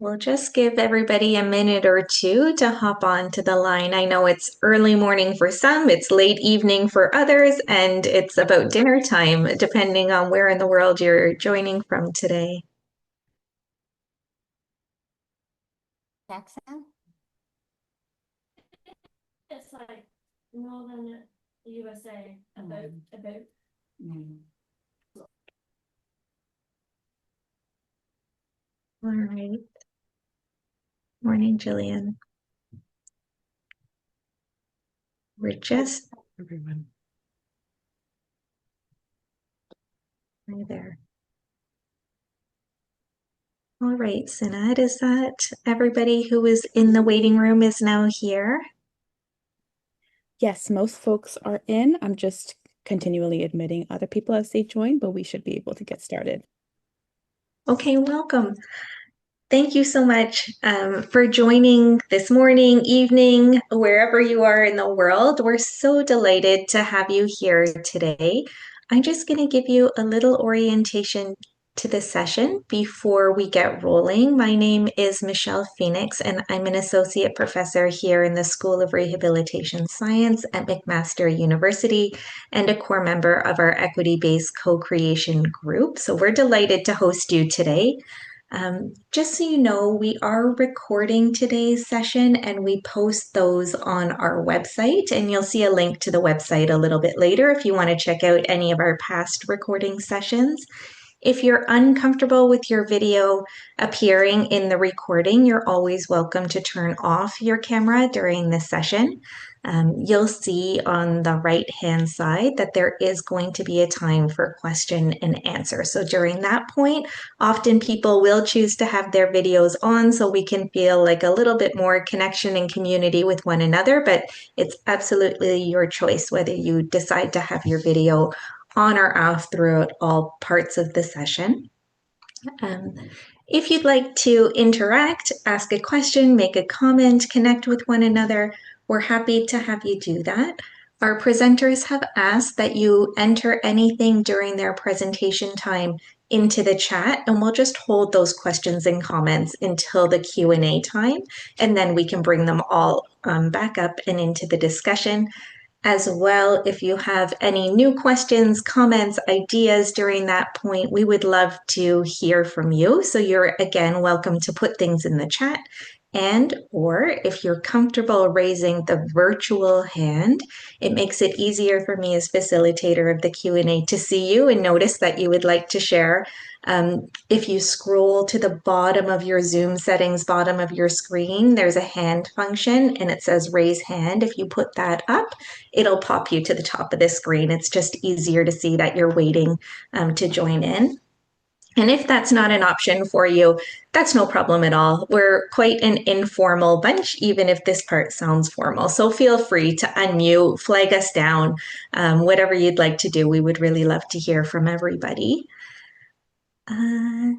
We'll just give everybody a minute or two to hop on to the line. I know it's early morning for some, it's late evening for others, and it's about dinner time, depending on where in the world you're joining from today. Jackson? It's like northern USA, about. All right. Morning, Jillian. We're just Everyone. right there. All right, Sinad, is that everybody who was in the waiting room is now here? Yes, most folks are in. I'm just continually admitting other people as they join, but we should be able to get started. Okay, welcome. Thank you so much for joining this morning, evening, wherever you are in the world. We're so delighted to have you here today. I'm just going to give you a little orientation to the session before we get rolling. My name is Michelle Phoenix, and I'm an associate professor here in the School of Rehabilitation Science at McMaster University and a core member of our equity-based co-creation group. So we're delighted to host you today. Just so you know, we are recording today's session and we post those on our website, and you'll see a link to the website a little bit later if you want to check out any of our past recording sessions. If you're uncomfortable with your video appearing in the recording, you're always welcome to turn off your camera during this session. You'll see on the right-hand side that there is going to be a time for question and answer. So during that point, often people will choose to have their videos on so we can feel like a little bit more connection and community with one another, but it's absolutely your choice whether you decide to have your video on or off throughout all parts of the session. If you'd like to interact, ask a question, make a comment, connect with one another, we're happy to have you do that. Our presenters have asked that you enter anything during their presentation time into the chat, and we'll just hold those questions and comments until the Q&A time, and then we can bring them all back up and into the discussion. As well, if you have any new questions, comments, ideas during that point, we would love to hear from you. So you're again welcome to put things in the chat, and or if you're comfortable raising the virtual hand, it makes it easier for me as facilitator of the Q&A to see you and notice that you would like to share. If you scroll to the bottom of your Zoom settings, bottom of your screen, there's a hand function and it says raise hand. If you put that up, it'll pop you to the top of the screen. It's just easier to see that you're waiting to join in. And if that's not an option for you, that's no problem at all. We're quite an informal bunch, even if this part sounds formal. So feel free to unmute, flag us down, whatever you'd like to do. We would really love to hear from everybody. I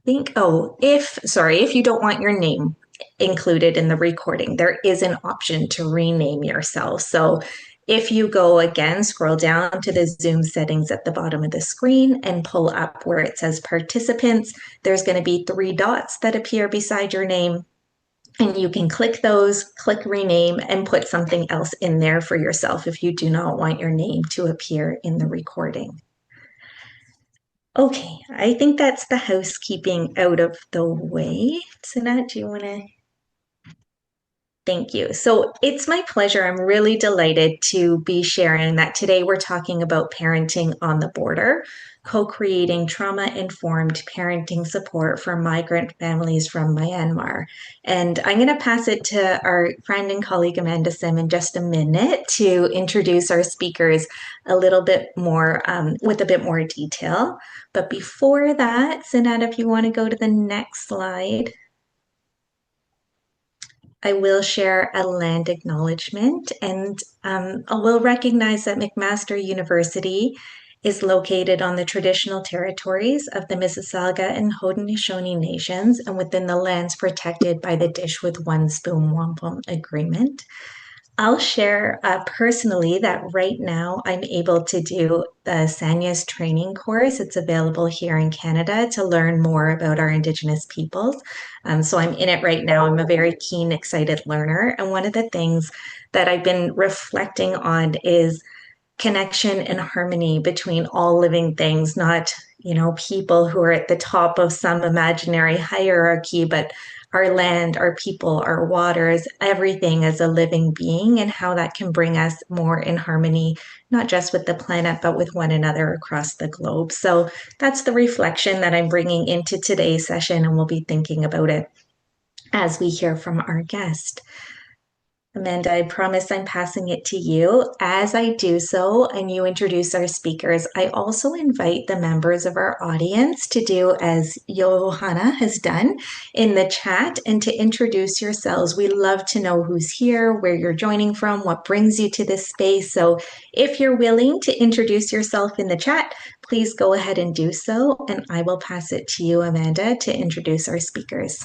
think, if you don't want your name included in the recording, there is an option to rename yourself. So if you go again, scroll down to the Zoom settings at the bottom of the screen and pull up where it says participants, there's going to be 3 dots that appear beside your name. And you can click those, click rename, and put something else in there for yourself if you do not want your name to appear in the recording. Okay, I think that's the housekeeping out of the way. Sanat, do you want to? Thank you. So it's my pleasure. I'm really delighted to be sharing that today we're talking about parenting on the border, co-creating trauma-informed parenting support for migrant families from Myanmar. And I'm going to pass it to our friend and colleague Amanda Sim in just a minute to introduce our speakers a little bit more with a bit more detail. But before that, Sanat, if you want to go to the next slide. I will share a land acknowledgement, and I will recognize that McMaster University is located on the traditional territories of the Mississauga and Haudenosaunee nations and within the lands protected by the Dish with One Spoon Wampum Agreement. I'll share personally that right now I'm able to do the Sanya's training course. It's available here in Canada to learn more about our Indigenous peoples. So I'm in it right now. I'm a very keen, excited learner. And one of the things that I've been reflecting on is connection and harmony between all living things, not, people who are at the top of some imaginary hierarchy, but our land, our people, our waters, everything as a living being, and how that can bring us more in harmony, not just with the planet, but with one another across the globe. So that's the reflection that I'm bringing into today's session, and we'll be thinking about it as we hear from our guest. Amanda, I promise I'm passing it to you. As I do so and you introduce our speakers, I also invite the members of our audience to do as Johanna has done in the chat and to introduce yourselves. We love to know who's here, where you're joining from, what brings you to this space. So if you're willing to introduce yourself in the chat, please go ahead and do so. And I will pass it to you, Amanda, to introduce our speakers.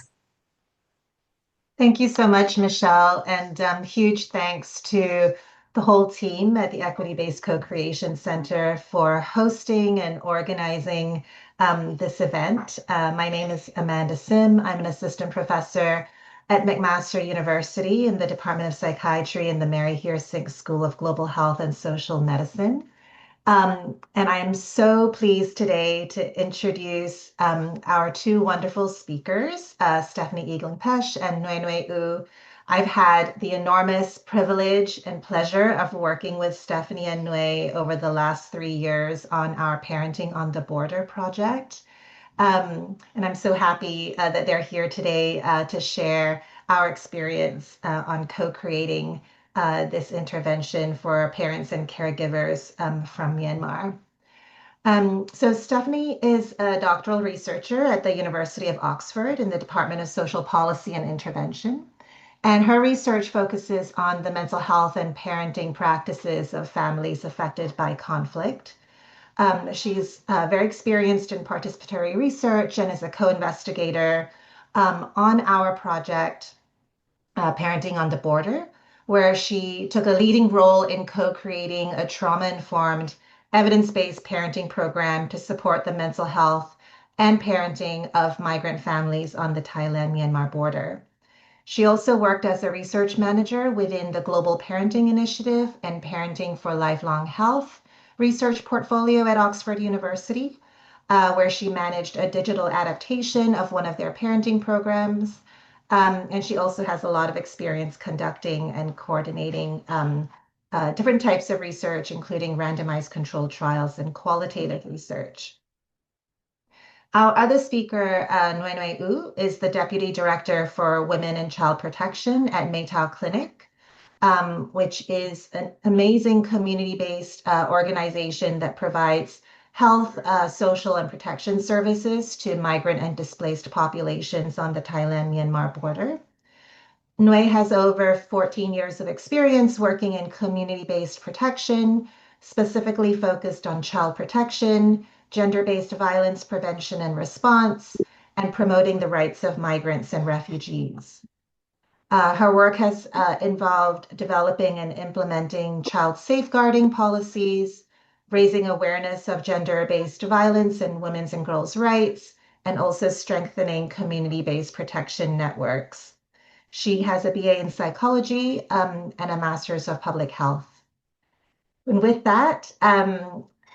Thank you so much, Michelle, and huge thanks to the whole team at the Equity-Based Co-Creation Center for hosting and organizing this event. My name is Amanda Sim. I'm an assistant professor at McMaster University in the Department of Psychiatry in the Mary Hersink School of Global Health and Social Medicine. And I am so pleased today to introduce our two wonderful speakers, Stephanie Eagling-Pesh and Nguyen U. I've had the enormous privilege and pleasure of working with Stephanie and Nguyen over the last 3 years on our Parenting on the Border project. And I'm so happy that they're here today to share our experience on co-creating this intervention for parents and caregivers from Myanmar. So Stephanie is a doctoral researcher at the University of Oxford in the Department of Social Policy and Intervention. And her research focuses on the mental health and parenting practices of families affected by conflict. She's very experienced in participatory research and is a co-investigator on our project, Parenting on the Border, where she took a leading role in co-creating a trauma-informed, evidence-based parenting program to support the mental health and parenting of migrant families on the Thailand-Myanmar border. She also worked as a research manager within the Global Parenting Initiative and Parenting for Lifelong Health research portfolio at Oxford University, where she managed a digital adaptation of one of their parenting programs. And she also has a lot of experience conducting and coordinating different types of research, including randomized controlled trials and qualitative research. Our other speaker, Nguyen U, is the Deputy Director for Women and Child Protection at Maytao Clinic, which is an amazing community-based organization that provides health, social, and protection services to migrant and displaced populations on the Thailand-Myanmar border. Nguyen has over 14 years of experience working in community-based protection, specifically focused on child protection, gender-based violence prevention and response, and promoting the rights of migrants and refugees. Her work has involved developing and implementing child safeguarding policies, raising awareness of gender-based violence and women's and girls' rights, and also strengthening community-based protection networks. She has a BA in psychology and a master's of public health. And with that,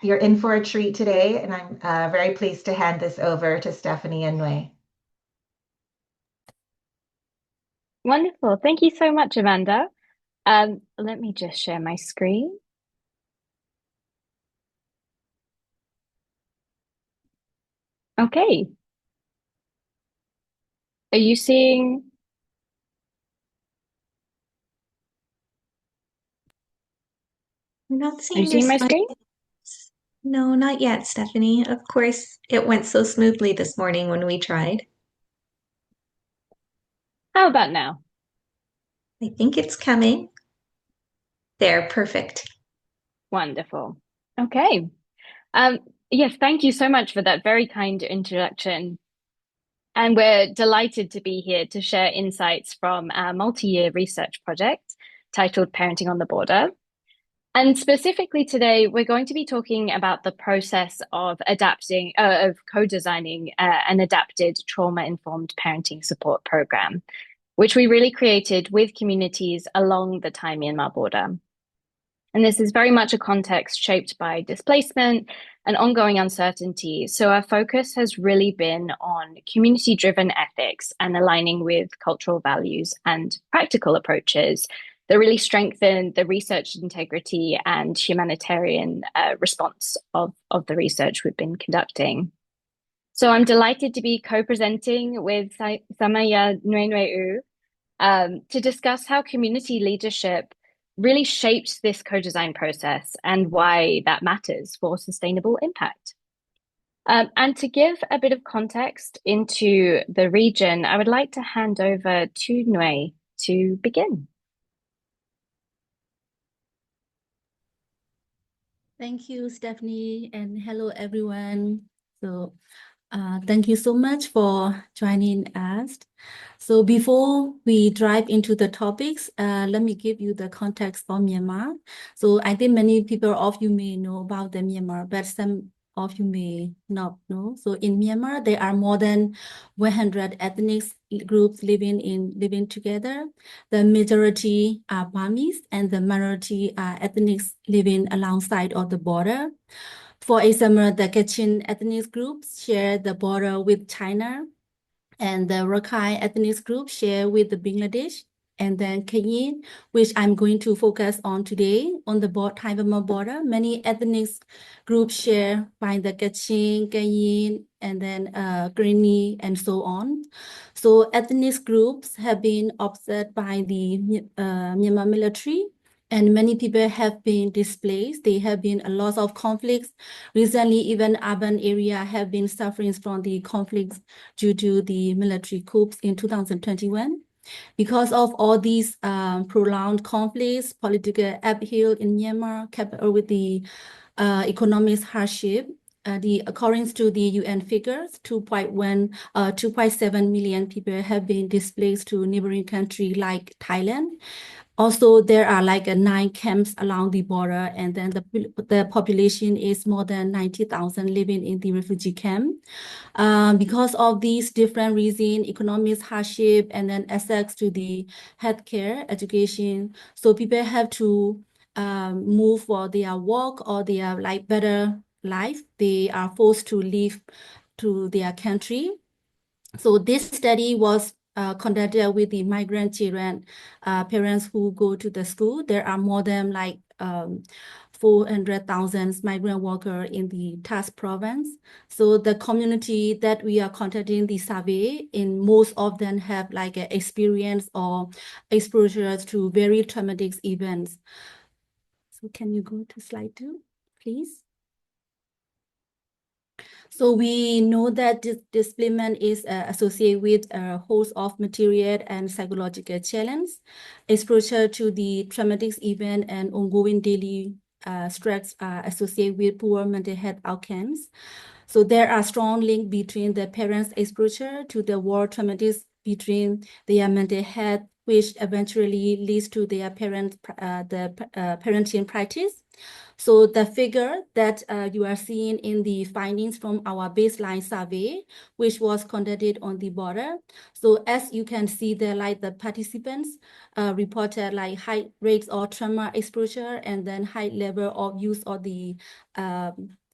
you're in for a treat today, and I'm very pleased to hand this over to Stephanie and Nguyen. Wonderful. Thank you so much, Amanda. Let me just share my screen. Okay. Are you seeing? I'm not Are you seeing your seeing my slide. screen? No, not yet, Stephanie. Of course, it went so smoothly this morning when we tried. How about now? I think it's coming. There, perfect. Wonderful. Okay. Yes, thank you so much for that very kind introduction. And we're delighted to be here to share insights from our multi-year research project, titled Parenting on the Border. And specifically today, we're going to be talking about the process of co-designing an adapted trauma-informed parenting support program, which we really created with communities along the Thai Myanmar border. And this is very much a context shaped by displacement and ongoing uncertainty. So our focus has really been on community-driven ethics and aligning with cultural values and practical approaches that really strengthen the research integrity and humanitarian response of the research we've been conducting. So I'm delighted to be co-presenting with Samaya Nguyen to discuss how community leadership really shaped this co-design process and why that matters for sustainable impact. And to give a bit of context into the region, I would like to hand over to Nui to begin. Thank you, Stephanie, and hello, everyone. So thank you so much for joining us. So before we dive into the topics, let me give you the context for Myanmar. So I think many people of you may know about the Myanmar, but some of you may not know. So in Myanmar, there are more than 100 ethnic groups living together. The majority are Burmese and the minority are ethnics living alongside of the border. For example, the Kachin ethnic groups share the border with China, and the Rakhine ethnic group share with the Bangladesh, and then Kenyan, which I'm going to focus on today on the Thai Myanmar border. Many ethnic groups share by the Kachin, Kenyan, and then Grini, and so on. So ethnic groups have been observed by the Myanmar military, and many people have been displaced. There have been a lot of conflicts. Recently, even urban areas have been suffering from the conflicts due to the military coups in 2021. Because of all these prolonged conflicts, political upheaval in Myanmar, coupled with the economic hardship, according to the UN figures, 2.7 million people have been displaced to neighboring countries like Thailand. Also, there are like 9 camps along the border, and then the population is more than 90,000 living in the refugee camp. Because of these different reasons, economic hardship, and then access to the healthcare, education, so people have to move for their work or their like better life. They are forced to leave to their country. So this study was conducted with the migrant children, parents who go to the school. There are more than like 400,000 migrant workers in the TAS province. So the community that we are conducting the survey in, most of them have like an experience or exposure to very traumatic events. So can you go to slide 2, please? So we know that displacement is associated with a host of material and psychological challenge, exposure to the traumatic event, and ongoing daily stress associated with poor mental health outcomes. So there are strong links between the parents' exposure to the war traumatics between their mental health, which eventually leads to their parenting practice. So the figure that you are seeing in the findings from our baseline survey, which was conducted on the border. So as you can see there, like the participants reported like high rates of trauma exposure and then high level of use of the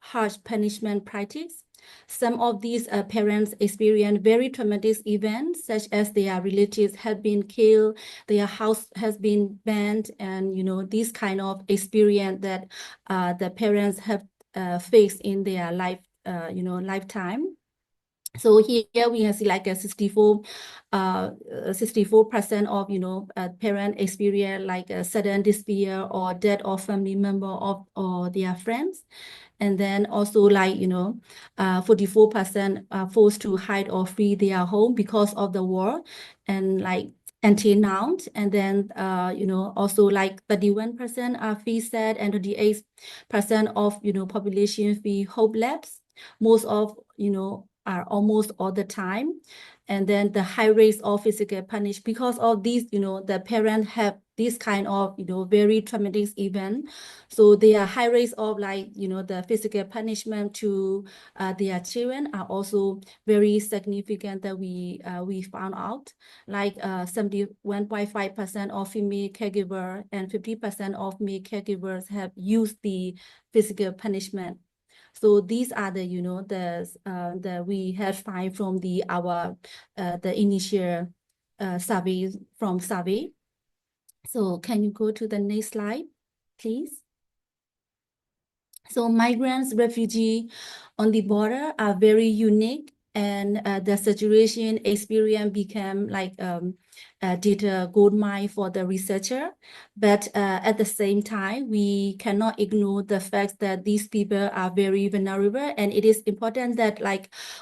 harsh punishment practice. Some of these parents experience very traumatic events, such as their relatives have been killed, their house has been burned, and this kind of experience that the parents have faced in their lifetime. So here we have like a 64% of parent experience like a sudden despair or death of family member or their friends. And then also like 44% are forced to hide or flee their home because of the war, and like until now. And then also like 31% are feel sad, and 38% of population feel hopeless. Most of are almost all the time. and then the high rates of physical punishment. Because of these, the parents have this kind of, very traumatic event. So there are high rates of the physical punishment to their children are also very significant that we found out. Like 71.5% of female caregiver and 50% of male caregivers have used the physical punishment. So these are the the we had find from the initial survey. So can you go to the next slide, please? So migrants, refugees on the border are very unique, and the situation experience became like data gold mine for the researcher. But at the same time, we cannot ignore the fact that these people are very vulnerable, and it is important that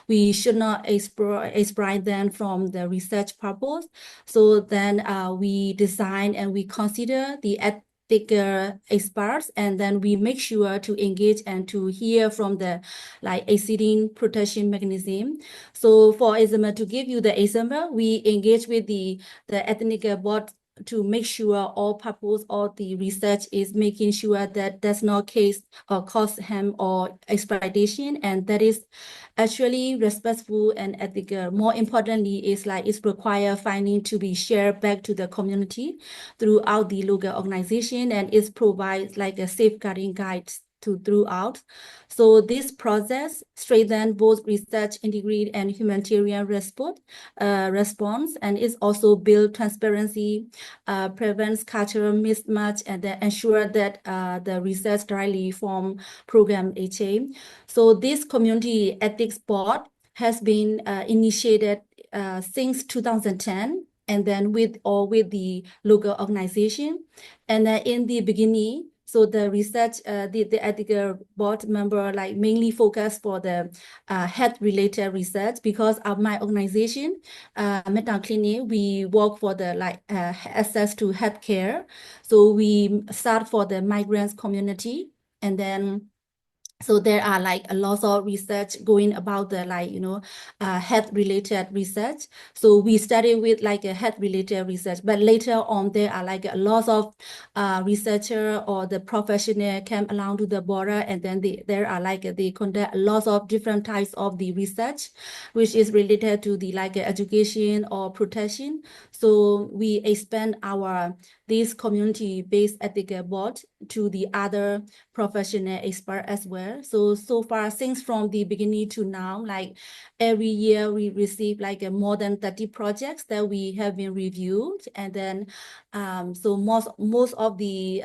we should not exploit them from the research purpose. So then we design and we consider the experts, and then we make sure to engage and to hear from the accident protection mechanism. So for example, to give you the example, we engage with the ethnic board to make sure all purpose of the research is making sure that does not case or cause harm or exploitation, and that is actually respectful and ethical. More importantly, is it's require finding to be shared back to the community throughout the local organization, and it provides a safeguarding guide throughout. So this process strengthens both research integrity and humanitarian response, and is also build transparency, prevents cultural mismatch, and then ensure that the research directly from program HA. So this community ethics board has been initiated since 2010, and then with the local organization. And in the beginning, so the research, the ethical board member mainly focus for the health-related research, because of my organization, Meta Clinic, we work for the access to healthcare. So we start for the migrants community, and then so there are a lot of research going about the health-related research. So we study with a health-related research, but later on there are a lot of researcher or the professional came along to the border, and then there are they conduct a lot of different types of the research, which is related to the education or protection. So we expand this community-based ethical board to the other professional expert as well. So far, since from the beginning to now, every year we receive more than 30 projects that we have been reviewed, and then so most of the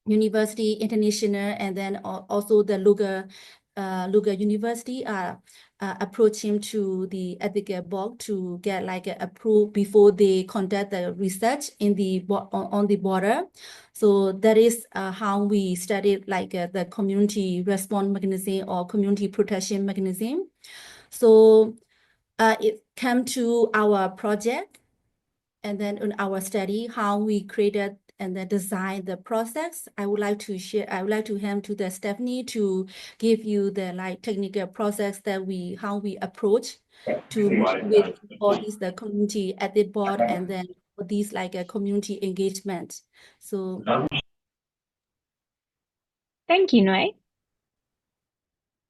university international, and then also the local university are approaching to the ethical board to get approved before they conduct the research on the border. So that is how we studied the community response mechanism or community protection mechanism. So it came to our project, and then in our study, how we created and then design the process. I would like to hand to the Stephanie to give you the technical process that how we approach to meet with all these the community at the board, and then these a community engagement. So Thank you, Noi.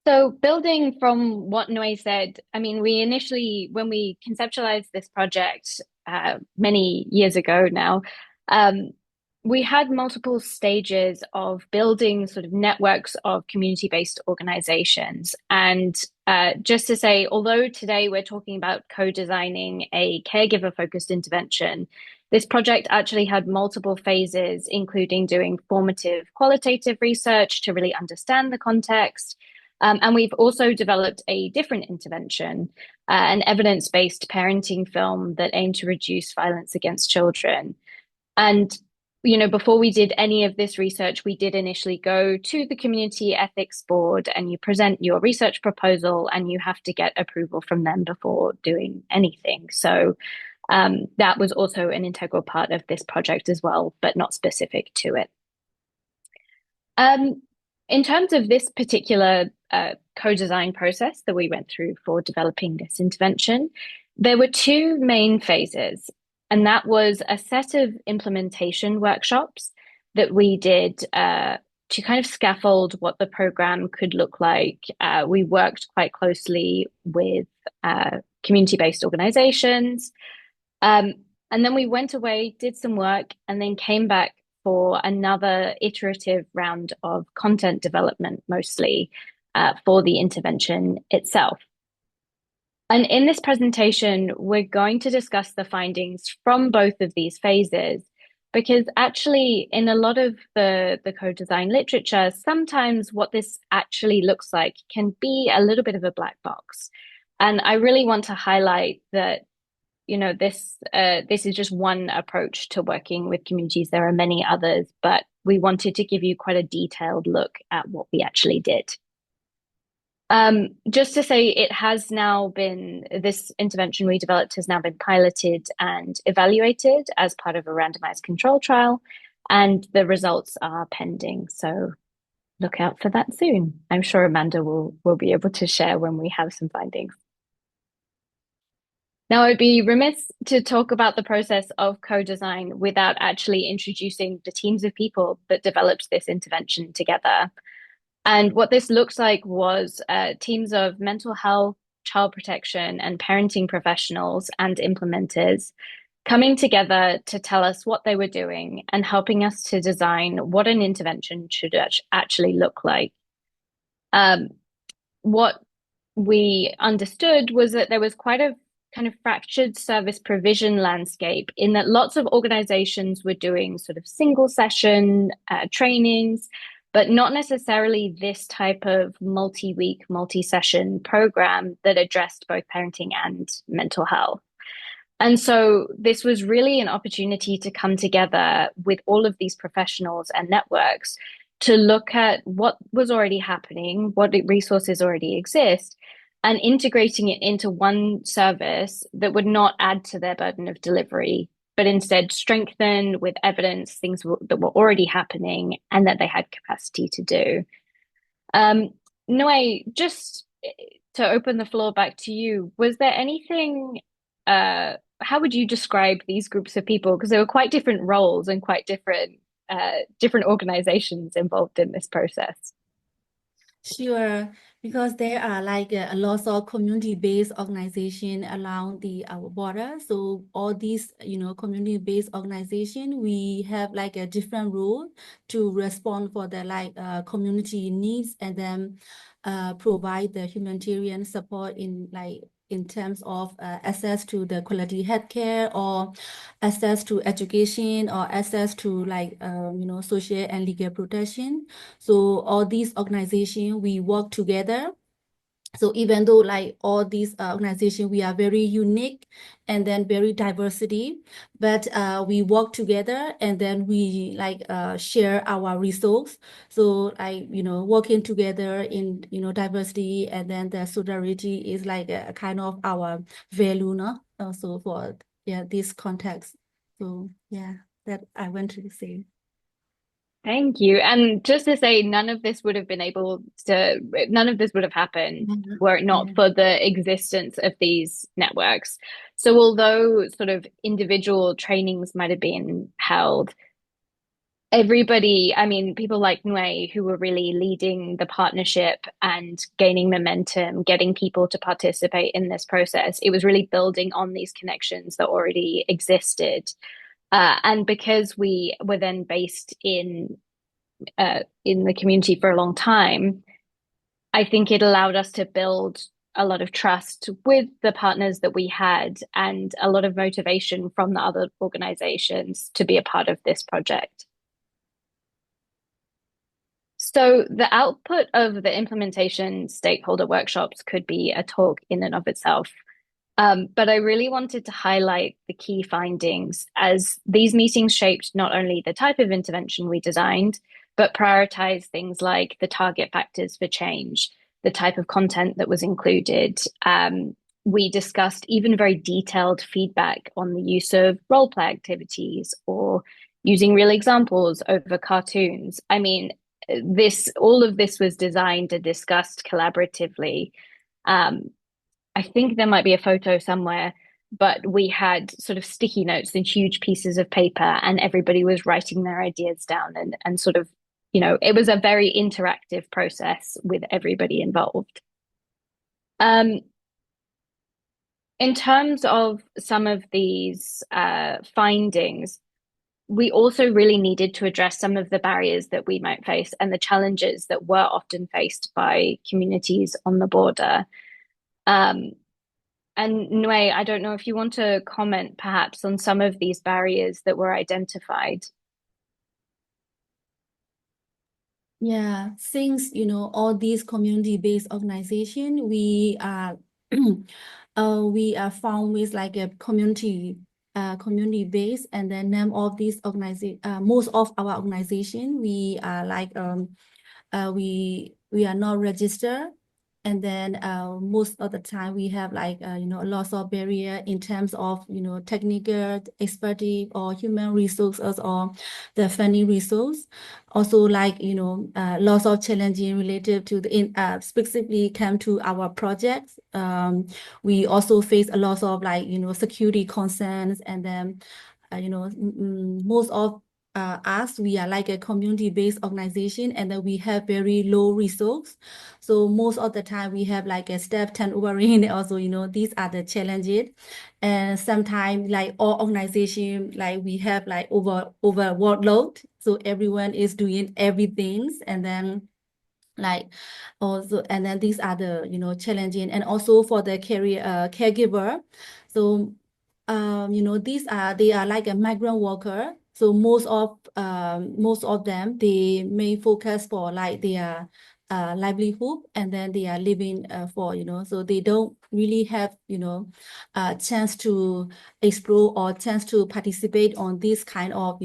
So building from what Noi said, I mean, we initially, when we conceptualized this project many years ago now, we had multiple stages of building sort of networks of community-based organizations. And just to say, although today we're talking about co-designing a caregiver-focused intervention, this project actually had multiple phases, including doing formative qualitative research to really understand the context. And we've also developed a different intervention, an evidence-based parenting film that aimed to reduce violence against children. And before we did any of this research, we did initially go to the Community Ethics Board, and you present your research proposal and you have to get approval from them before doing anything. So that was also an integral part of this project as well, but not specific to it. In terms of this particular co-design process that we went through for developing this intervention, there were two main phases, and that was a set of implementation workshops that we did to kind of scaffold what the program could look like. We worked quite closely with community-based organizations. And then we went away, did some work, and then came back for another iterative round of content development, mostly for the intervention itself. And in this presentation, we're going to discuss the findings from both of these phases, because actually in a lot of the co-design literature, sometimes what this actually looks like can be a little bit of a black box. And I really want to highlight that, you know, this is just one approach to working with communities. There are many others, but we wanted to give you quite a detailed look at what we actually did. Just to say, it has now been, this intervention we developed has now been piloted and evaluated as part of a randomized control trial, and the results are pending. So look out for that soon. I'm sure Amanda will be able to share when we have some findings. Now, I'd be remiss to talk about the process of co-design without actually introducing the teams of people that developed this intervention together. And what this looks like was teams of mental health, child protection, and parenting professionals and implementers coming together to tell us what they were doing and helping us to design what an intervention should actually look like. What we understood was that there was quite a kind of fractured service provision landscape, in that lots of organizations were doing sort of single session trainings, but not necessarily this type of multi-week, multi-session program that addressed both parenting and mental health. And so this was really an opportunity to come together with all of these professionals and networks to look at what was already happening, what resources already exist, and integrating it into one service that would not add to their burden of delivery, but instead strengthen with evidence things that were already happening and that they had capacity to do. Noe, just to open the floor back to you, was there anything, how would you describe these groups of people? Because there were quite different roles and quite different organizations involved in this process. Sure, because there are like a lot of community-based organization around our border. So all these, community-based organization, we have like a different role to respond for the community needs, and then provide the humanitarian support in terms of access to the quality healthcare, or access to education, or access to social and legal protection. So all these organizations, we work together. So even though all these organizations, we are very unique and then very diversity, but we work together, and then we share our resource. So working together in diversity, and then the solidarity is like a kind of our value, no? Also for this context. So that I want to say. Thank you. And just to say, none of this would have happened were it not for the existence of these networks. So although sort of individual trainings might have been held, everybody, I mean, people like Nue, who were really leading the partnership and gaining momentum, getting people to participate in this process, it was really building on these connections that already existed. And because we were then based in the community for a long time, I think it allowed us to build a lot of trust with the partners that we had, and a lot of motivation from the other organizations to be a part of this project. So the output of the implementation stakeholder workshops could be a talk in and of itself. But I really wanted to highlight the key findings, as these meetings shaped not only the type of intervention we designed, but prioritized things like the target factors for change, the type of content that was included. We discussed even very detailed feedback on the use of role play activities or using real examples over cartoons. I mean, all of this was designed and discussed collaboratively. I think there might be a photo somewhere, but we had sort of sticky notes and huge pieces of paper, and everybody was writing their ideas down and sort of, it was a very interactive process with everybody involved. In terms of some of these findings, we also really needed to address some of the barriers that we might face and the challenges that were often faced by communities on the border. And Nui, I don't know if you want to comment perhaps on some of these barriers that were identified. Yeah, since all these community-based organization, we are we are found with like a community-based, and then name of these organization, most of our organization, we are like we are not registered, and then most of the time we have like a lots of barrier in terms of technical expertise or human resources or the funding resource. Also like lots of challenges related to the specifically come to our projects. We also face a lot of like security concerns, and then most of us, we are like a community-based organization, and then we have very low resource. So most of the time we have like a staff turnover and also, these are the challenges. And sometimes like all organization, like we have like over workload. So everyone is doing everything, and then like also, and then these are the challenging, and also for the caregiver. So they are like a migrant worker. So most of them, they may focus for like their livelihood, and then they are living for so they don't really have a chance to explore or chance to participate on this kind of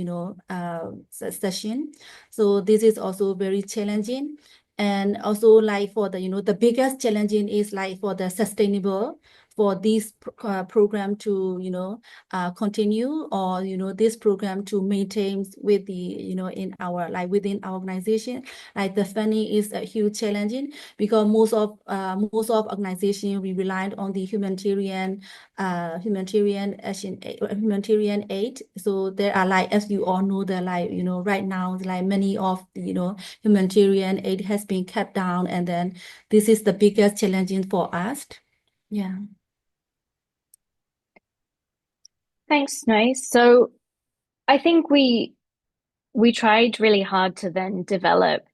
session. So this is also very challenging. And also like for the biggest challenging is like for the sustainable for this program to continue, or this program to maintain with the in our like within our organization. Like the funding is a huge challenging, because most of organization, we relied on the humanitarian aid. So there are like, as you all know, that like right now like many of the humanitarian aid has been cut down, and then this is the biggest challenging for us. Yeah. Thanks, Nui. So I think we tried really hard to then develop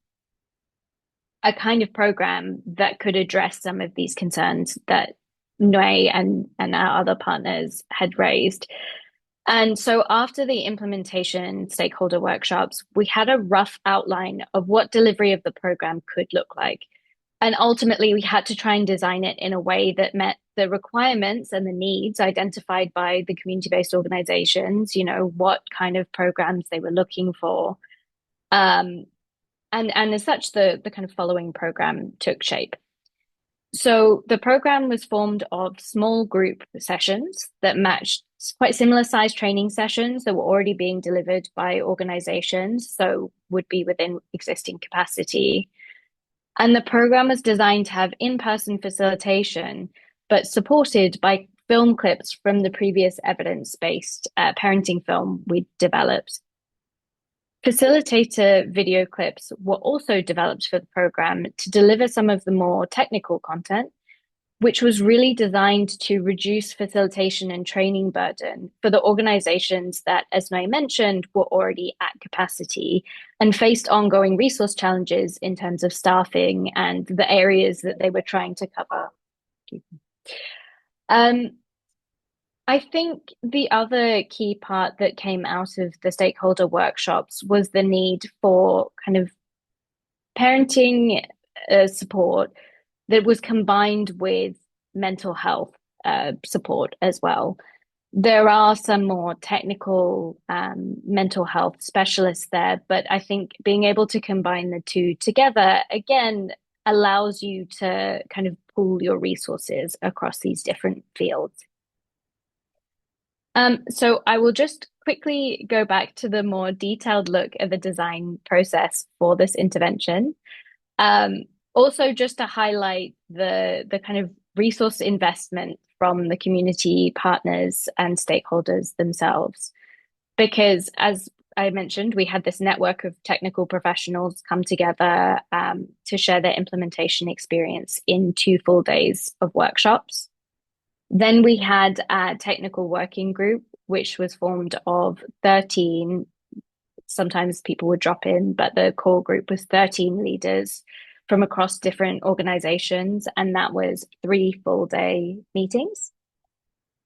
a kind of program that could address some of these concerns that Nui and our other partners had raised. And so after the implementation stakeholder workshops, we had a rough outline of what delivery of the program could look like. And ultimately, we had to try and design it in a way that met the requirements and the needs identified by the community-based organizations, what kind of programs they were looking for. And as such, the kind of following program took shape. So the program was formed of small group sessions that matched quite similar sized training sessions that were already being delivered by organizations, so would be within existing capacity. And the program was designed to have in-person facilitation, but supported by film clips from the previous evidence-based parenting film we developed. Facilitator video clips were also developed for the program to deliver some of the more technical content, which was really designed to reduce facilitation and training burden for the organizations that, as Nui mentioned, were already at capacity and faced ongoing resource challenges in terms of staffing and the areas that they were trying to cover. I think the other key part that came out of the stakeholder workshops was the need for kind of parenting support that was combined with mental health support as well. There are some more technical mental health specialists there, but I think being able to combine the two together, again, allows you to kind of pool your resources across these different fields. So I will just quickly go back to the more detailed look at the design process for this intervention. Also, just to highlight the kind of resource investment from the community partners and stakeholders themselves. Because as I mentioned, we had this network of technical professionals come together to share their implementation experience in 2 full days of workshops. Then we had a technical working group, which was formed of 13. Sometimes people would drop in, but the core group was 13 leaders from across different organizations. And that was 3 full day meetings,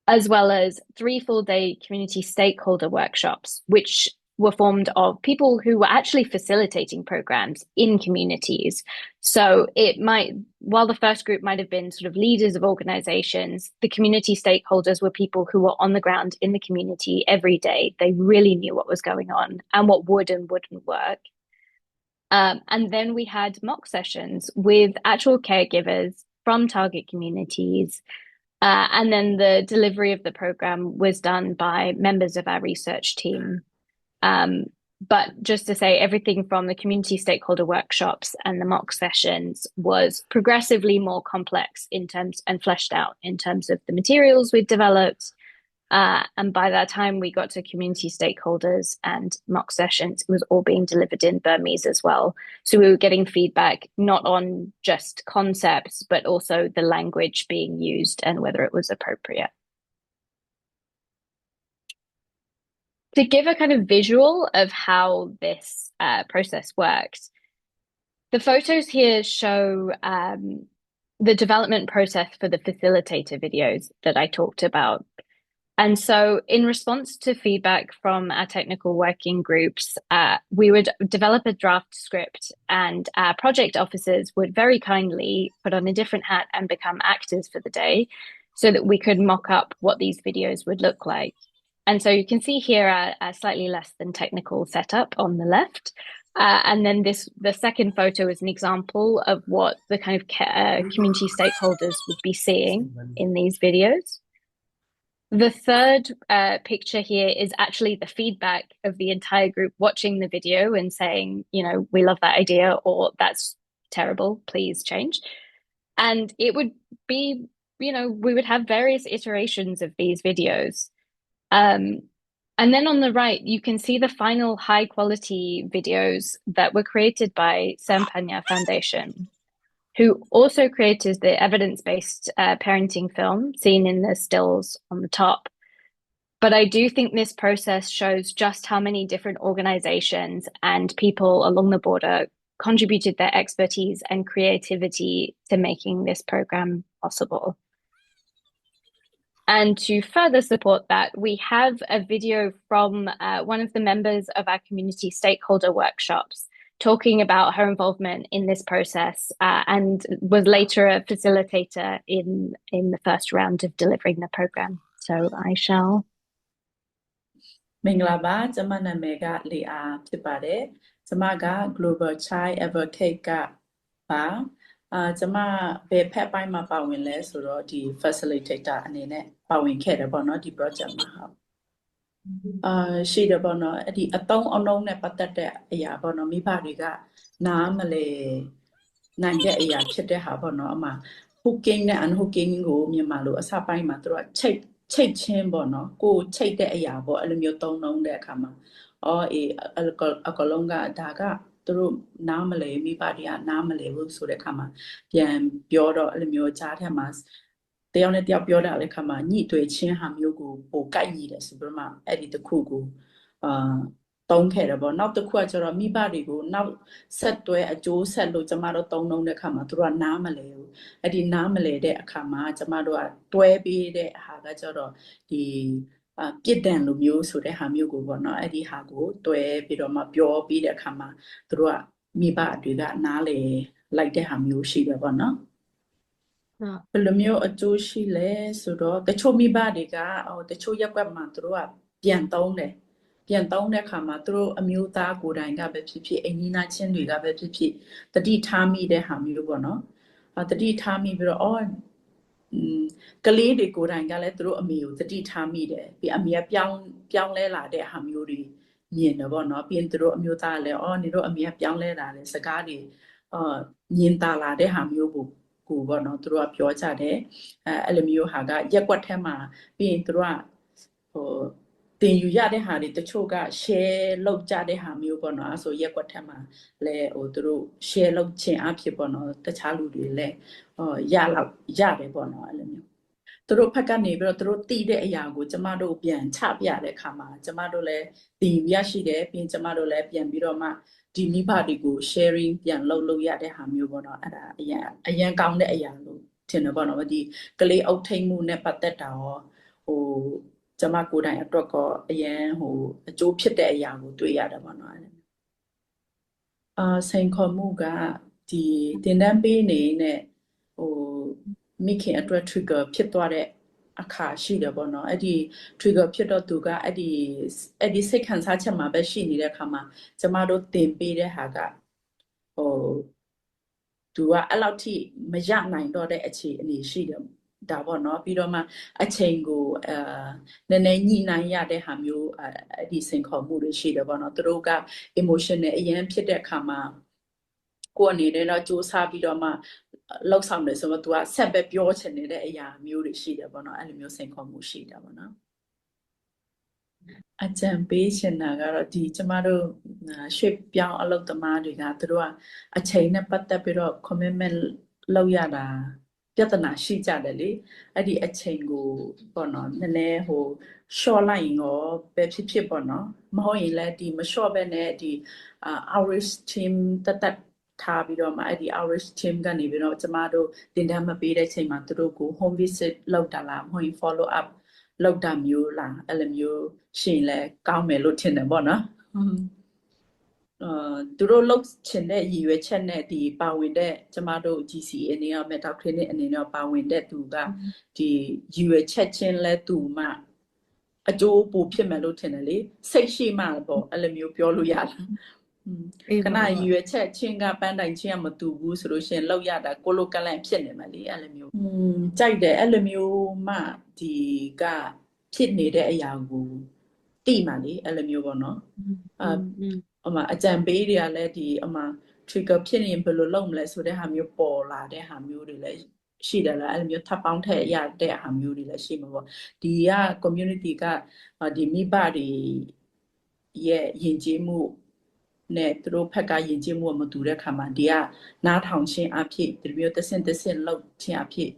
as well as 3 full day community stakeholder workshops, which were formed of people who were actually facilitating programs in communities. So while the first group might have been sort of leaders of organizations, the community stakeholders were people who were on the ground in the community every day. They really knew what was going on and what would and wouldn't work. And then we had mock sessions with actual caregivers from target communities. And then the delivery of the program was done by members of our research team. But just to say, everything from the community stakeholder workshops and the mock sessions was progressively more complex in terms and fleshed out in terms of the materials we'd developed. And by that time we got to community stakeholders and mock sessions, it was all being delivered in Burmese as well. So we were getting feedback not on just concepts, but also the language being used and whether it was appropriate. To give a kind of visual of how this process works, the photos here show the development process for the facilitator videos that I talked about. And so in response to feedback from our technical working groups, we would develop a draft script, and our project officers would very kindly put on a different hat and become actors for the day so that we could mock up what these videos would look like. And so you can see here a slightly less than technical setup on the left. And then the second photo is an example of what the kind of community stakeholders would be seeing in these videos. The third picture here is actually the feedback of the entire group watching the video and saying, we love that idea, or that's terrible, please change. And it would be, we would have various iterations of these videos. And then on the right, you can see the final high quality videos that were created by Sampanya Foundation, who also created the evidence-based parenting film seen in the stills on the top. But I do think this process shows just how many different organizations and people along the border contributed their expertise and creativity to making this program possible. And to further support that, we have a video from one of the members of our community stakeholder workshops talking about her involvement in this process and was later a facilitator in the first round of delivering the program. So I shall. မင်္ဂလာပါကျမနာမည်ကလီအာဖြစ်ပါတယ်ကျမက Global Child Advocate ကပါကျမဘယ်ဖက်ပိုင်းမှာပါဝင်လဲဆိုတော့ဒီ facilitator အနေနဲ့ပါဝင်ခဲ့တယ်ပေါ့နော်ဒီ project မှာဟုတ်ရှိတယ်ပေါ့နော်အဲ့ဒီအသုံးအနှုန်းနဲ့ပတ်သက်တဲ့အရာပေါ့နော်မိဘတွေကနားမလဲနိုင်တဲ့အရာဖြစ်တဲ့ဟာပေါ့နော်အမှ hooking နဲ့ unhooking ကိုမြန်မာလိုအစပိုင်းမှာသူတို့ချိတ်ချင်းပေါ့နော်ကိုချိတ်တဲ့အရာပေါ့အဲ့လိုမျိုးသုံးနှုန်းတဲ့အခါမှာအကလုံးကဒါကသူတို့နားမလဲမိဘတွေကနားမလဲဘူးဆိုတဲ့အခါမှာပြန်ပြောတော့အဲ့လိုမျိုးကြားထဲမှာတယောက်နဲ့တယောက်ပြောတာလည်းခါမှာညှိတွေ့ချင်းဟာမျိုးကိုပိုကိုက်ညီတယ်ဆိုပြီးမှအဲ့ဒီတစ်ခုကိုသုံးခဲ့တယ်ပေါ့နောက်တစ်ခုကကျတော့မိဘတွေကိုနောက်ဆက်တွဲအကျိုးဆက်လို့ကျမတို့သုံးနှုန်းတဲ့အခါမှာသူတို့ကနားမလဲဘူးအဲ့ဒီနားမလဲတဲ့အခါမှာကျမတို့ကတွဲပေးတဲ့ဟာကကျတော့ဒီပြစ်ဒဏ်လိုမျိုးဆိုတဲ့ဟာမျိုးကိုပေါ့နော်အဲ့ဒီဟာကိုတွဲပြီးတော့မှပြောပြီးတဲ့အခါမှာသူတို့ကမိဘတွေကနားလေလိုက်တဲ့ဟာမျိုးရှိတယ်ပေါ့နော်ဘယ်လိုမျိုးအကျိုးရှိလဲဆိုတော့တချို့မိဘတွေကတချို့ရက်ကွက်မှာသူတို့ကပြန်သုံးတဲ့အခါမှာသူတို့အမျိုးသားကိုယ်တိုင်ကပဲဖြစ်ဖြစ်အိမ်နီးနားချင်းတွေကပဲဖြစ်ဖြစ်တတိထားမိတဲ့ဟာမျိုးပေါ့နော်တတိထားမိပြီးတော့ ကလေးတွေကိုယ်တိုင်ကလည်းသူတို့အမေကိုသတိထားမိတယ်ပြီးအမေကပြောင်းလဲလာတဲ့ဟာမျိုးတွေမြင်တယ်ပေါ့နော်ပြီးရင်သူတို့အမျိုးသားလည်းအော်နေတို့အမေကပြောင်းလဲလာတယ်စကားတွေညင်တာလာတဲ့ဟာမျိုးကိုပေါ့နော်သူတို့ကပြောကြတယ်အဲ့လိုမျိုးဟာကရက်ကွက်ထဲမှာပြီးရင်သူတို့ကဟိုတင်ယူရတဲ့ဟာတွေတချို့က share လုပ်ကြတဲ့ဟာမျိုးပေါ့နော်အဲ့ဆိုရက်ကွက်ထဲမှာလဲသူတို့ share လုပ်ခြင်းအဖြစ်ပေါ့နော်တခြားလူတွေလည်းရတယ်ပေါ့နော်အဲ့လိုမျိုးသူတို့ဖက်ကနေပြီးတော့သူတို့တည်တဲ့အရာကိုကျမတို့ပြန်ချပြတဲ့အခါမှာကျမတို့လည်းတည်ရရှိတယ်ပြီးကျမတို့လည်းပြန်ပြီးတော့မှဒီမိဘတွေကို sharing ပြန်လုပ်ရတဲ့ဟာမျိုးပေါ့နော်အဲ့ဒါအရန်ကောင်းတဲ့အရာလို့ထင်တယ်ပေါ့နော်ဒီကလေးအုပ်ထိတ်မှုနဲ့ပတ်သက်တာရောကျမကိုယ်တိုင်အတွက်ကအရန်အကျိုးဖြစ်တဲ့အရာကိုတွေ့ရတယ်ပေါ့နော်စိန်ခေါ်မှုကဒီတင်တန်းပေးနေတဲ့မိခင်အတွက် trigger ဖြစ်သွားတဲ့အခါရှိတယ်ပေါ့နော်အဲ့ဒီ trigger ဖြစ်တော့သူကအဲ့ဒီစိတ်ခံစားချက်မှာပဲရှိနေတဲ့အခါမှာကျမတို့တင်ပေးတဲ့ဟာကသူကအဲ့လောက်ထိမရနိုင်တော့တဲ့အခြေအနေရှိတယ်ဒါပေါ့နော်ပြီးတော့မှအချိန်ကိုနည်းနည်းညှိနှိုင်းရတဲ့ဟာမျိုးအဲ့ဒီစိန်ခေါ်မှုတွေရှိတယ်ပေါ့နော်သူတို့က emotional အရင်ဖြစ်တဲ့အခါမှာကိုယ်အနေနဲ့တော့စူးစမ်းပြီးတော့မှလောက်ဆောင်တယ်ဆိုတော့ तू ကဆက်ပဲပြောချင်နေတဲ့အရာမျိုးတွေရှိတယ်ပေါ့နော်အဲ့လိုမျိုးစိန်ခေါ်မှုရှိတယ်ပေါ့နော်အကြံပေးချင်တာကတော့ဒီကျမတို့ရွှေ့ပြောင်းအလုပ်သမားတွေကသူတို့ကအချိန်နဲ့ပတ်သက်ပြီးတော့ commitment လုပ်ရတာပြဿနာရှိကြတယ်လေအဲ့ဒီအချိန်ကိုပေါ့နော်နည်းနည်းshort လိုက်ရင်ရောပဲဖြစ်ပေါ့နော်မဟုတ်ရင်လည်းဒီမ short ပဲနဲ့ဒီoutreach team တက်ထားပြီးတော့မှအဲ့ဒီ outreach team ကနေပြီးတော့ကျမတို့တင်တန်းမပေးတဲ့ချိန်မှာသူတို့ကို home visit လုပ်တာလားမဟုတ်ရင် follow up လောက်တာမျိုးလားအဲ့လိုမျိုးရှင်လဲကောင်းမယ်လို့ထင်တယ်ပေါ့နော်သူတို့လောက်ချင်တဲ့ရည်ရွယ်ချက်နဲ့ဒီပါဝင်တဲ့ကျမတို့ GCA အနေနဲ့ Mental Clinic အနေနဲ့ပါဝင်တဲ့သူကဒီရည်ရွယ်ချက်ချင်းလဲသူမှအကျိုးပိုဖြစ်မယ်လို့ထင်တယ်လေစိတ်ရှိမှပေါ့အဲ့လိုမျိုးပြောလို့ရလားခဏရည်ရွယ်ချက်ချင်းကပန်းတိုင်ချင်းကမတူဘူးဆိုလို့ရှင်လောက်ရတာကိုလိုကလန့်ဖြစ်နေမှာလေအဲ့လိုမျိုးကြိုက်တယ်အဲ့လိုမျိုးမှဒီကဖြစ်နေတဲ့အရာကိုတိမှလေအဲ့လိုမျိုးပေါ့နော်အကြံပေးတွေကလည်းဒီtrigger ဖြစ်ရင်ဘယ်လိုလုပ်မလဲဆိုတဲ့ဟာမျိုးပေါ်လာတဲ့ဟာမျိုးတွေလည်းရှိတယ်လားအဲ့လိုမျိုးထပ်ပေါင်းထည့်ရတဲ့ဟာမျိုးတွေလည်းရှိမှာပေါ့ဒီက community ကဒီမိဘတွေရဲ့ယဉ်ကျေးမှုနဲ့သူတို့ဖက်ကယဉ်ကျေးမှုမတူတဲ့ခါမှာဒီကနားထောင်ခြင်းအဖြစ်ဒီမျိုးတစ်ဆင့်လောက်ခြင်းအဖြစ်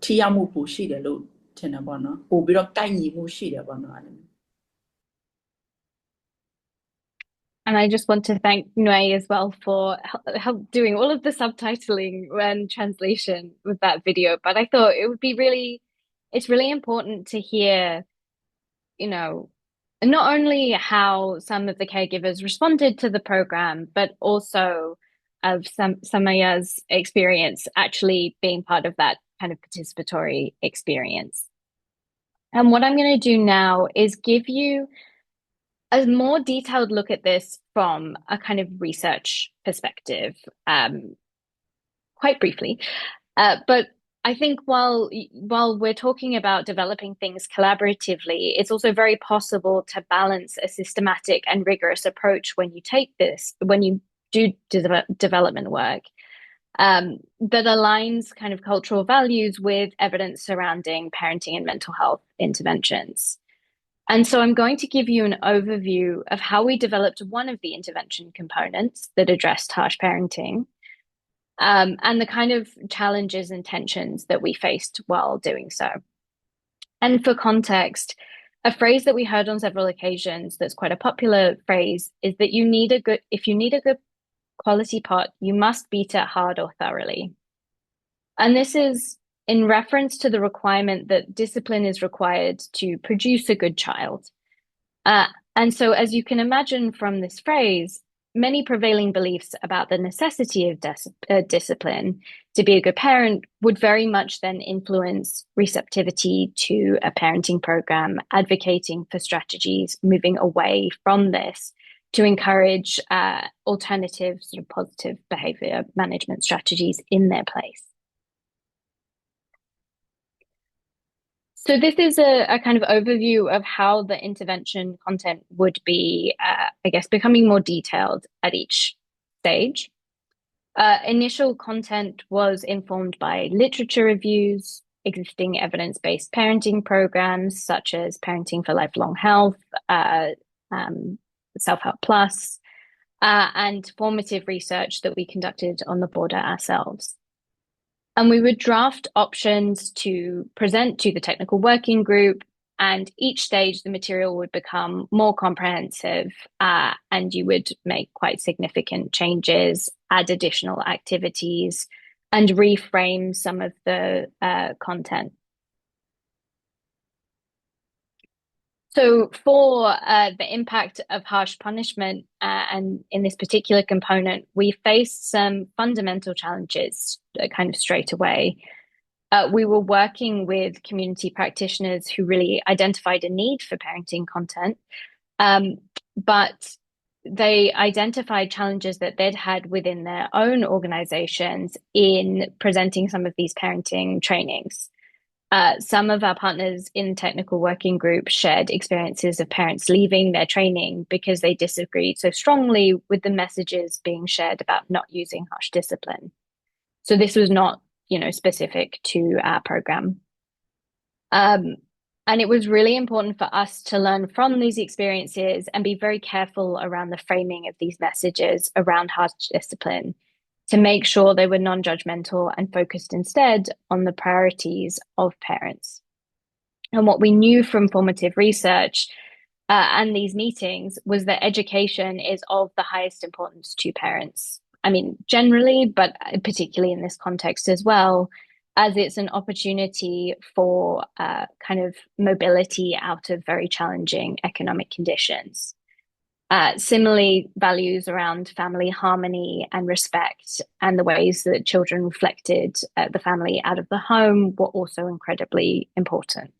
ထိရောက်မှုပိုရှိတယ်လို့ထင်တယ်ပေါ့နော်ပို့ပြီးတော့ကိုက်ညီမှုရှိတယ်ပေါ့နော်အဲ့လို And I just want to thank Nui as well for help doing all of the subtitling and translation with that video. But I thought it would be it's really important to hear, you know, not only how some of the caregivers responded to the program, but also of Samaya's experience actually being part of that kind of participatory experience. And what I'm going to do now is give you a more detailed look at this from a kind of research perspective, quite briefly. But I think while we're talking about developing things collaboratively, it's also very possible to balance a systematic and rigorous approach when you do development work that aligns kind of cultural values with evidence surrounding parenting and mental health interventions. And so I'm going to give you an overview of how we developed one of the intervention components that addressed harsh parenting, and the kind of challenges and tensions that we faced while doing so. And for context, a phrase that we heard on several occasions that's quite a popular phrase is that if you need a good quality pot, you must beat it hard or thoroughly. And this is in reference to the requirement that discipline is required to produce a good child. And so, as you can imagine from this phrase, many prevailing beliefs about the necessity of discipline to be a good parent would very much then influence receptivity to a parenting program, advocating for strategies moving away from this to encourage alternative sort of positive behavior management strategies in their place. So this is a kind of overview of how the intervention content would be, I guess, becoming more detailed at each stage. Initial content was informed by literature reviews, existing evidence-based parenting programs such as Parenting for Lifelong Health, Self-Help Plus, and formative research that we conducted on the border ourselves. And we would draft options to present to the technical working group, and each stage the material would become more comprehensive, and you would make quite significant changes, add additional activities, and reframe some of the content. So for the impact of harsh punishment, and in this particular component, we faced some fundamental challenges kind of straight away. We were working with community practitioners who really identified a need for parenting content, but they identified challenges that they'd had within their own organizations in presenting some of these parenting trainings. Some of our partners in technical working group shared experiences of parents leaving their training because they disagreed so strongly with the messages being shared about not using harsh discipline. So this was not, specific to our program. And it was really important for us to learn from these experiences and be very careful around the framing of these messages around harsh discipline to make sure they were non-judgmental and focused instead on the priorities of parents. And what we knew from formative research and these meetings was that education is of the highest importance to parents. I mean, generally, but particularly in this context as well, as it's an opportunity for kind of mobility out of very challenging economic conditions. Similarly, values around family harmony and respect and the ways that children reflected the family out of the home were also incredibly important.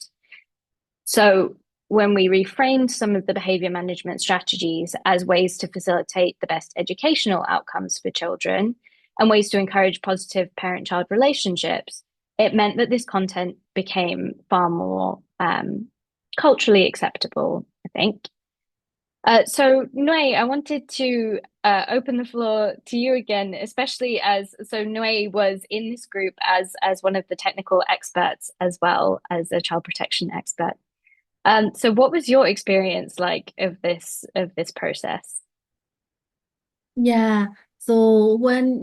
So when we reframed some of the behavior management strategies as ways to facilitate the best educational outcomes for children and ways to encourage positive parent-child relationships, it meant that this content became far more culturally acceptable, I think. So Nui, I wanted to open the floor to you again, especially Nui was in this group as one of the technical experts as well as a child protection expert. So what was your experience like of this process? Yeah. So when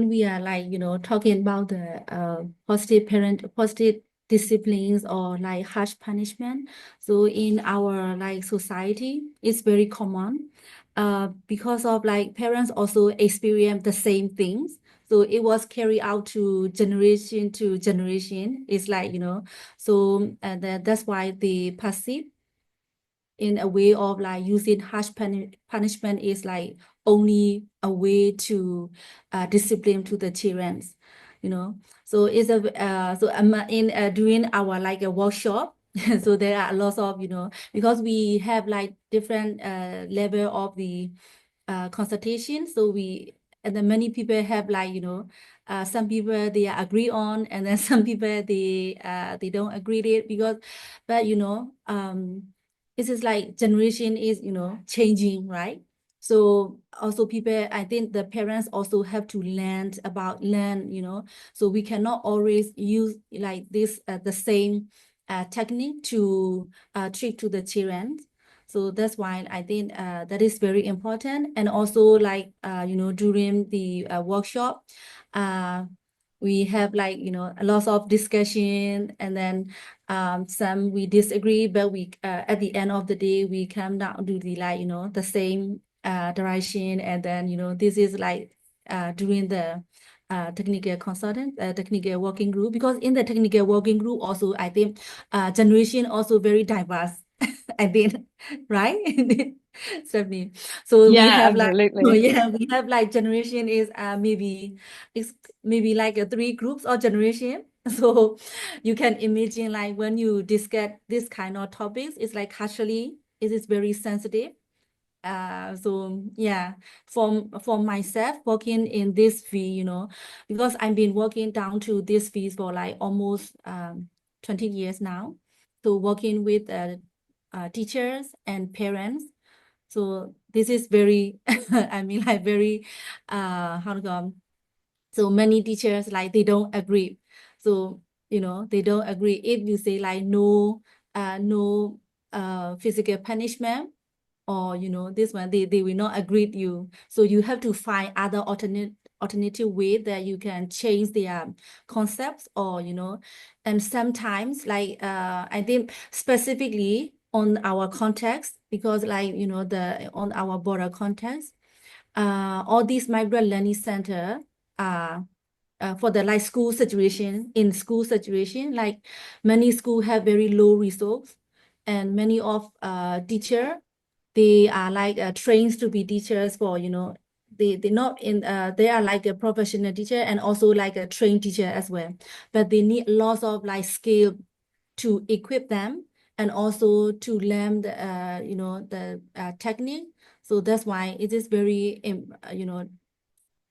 we are talking about the positive disciplines or like harsh punishment, so in our society, it's very common. Because of parents also experience the same things. So it was carried out to generation. It's so that's why the passive in a way of using harsh punishment is only a way to discipline to the children, So it's in during our a workshop. So there are lots of because we have different level of the consultation. So and then many people have some people they agree on, and then some people they don't agree with it but this is generation is changing, right? So also people, I think the parents also have to learn, so we cannot always use this the same technique to treat to the children. So that's why I think that is very important. And also during the workshop, we have a lot of discussion, and then some we disagree, but we at the end of the day we come down to the the same direction. And then this is during the technical working group, because in the technical working group also I think generation also very diverse. I think, right? Certainly. So we have absolutely. we have generation is maybe a 3 groups or generation. So you can imagine when you discuss this kind of topics, it's culturally it is very sensitive. So yeah, for myself working in this field, because I've been working down to this field for almost 20 years now. So working with teachers and parents. So this is very, I mean, like very, how to go? So many teachers like they don't agree. So they don't agree if you say like no, no physical punishment, or this one they will not agree with you. So you have to find other alternative way that you can change their concepts, or and sometimes like I think specifically on our context, because like on our border context, all these migrant learning center for the like school situation, like many school have very low resource, and many of teacher, they are like trained to be teachers for they not in they are like a professional teacher and also like a trained teacher as well, but they need lots of like skill to equip them, and also to learn the the technique. So that's why it is very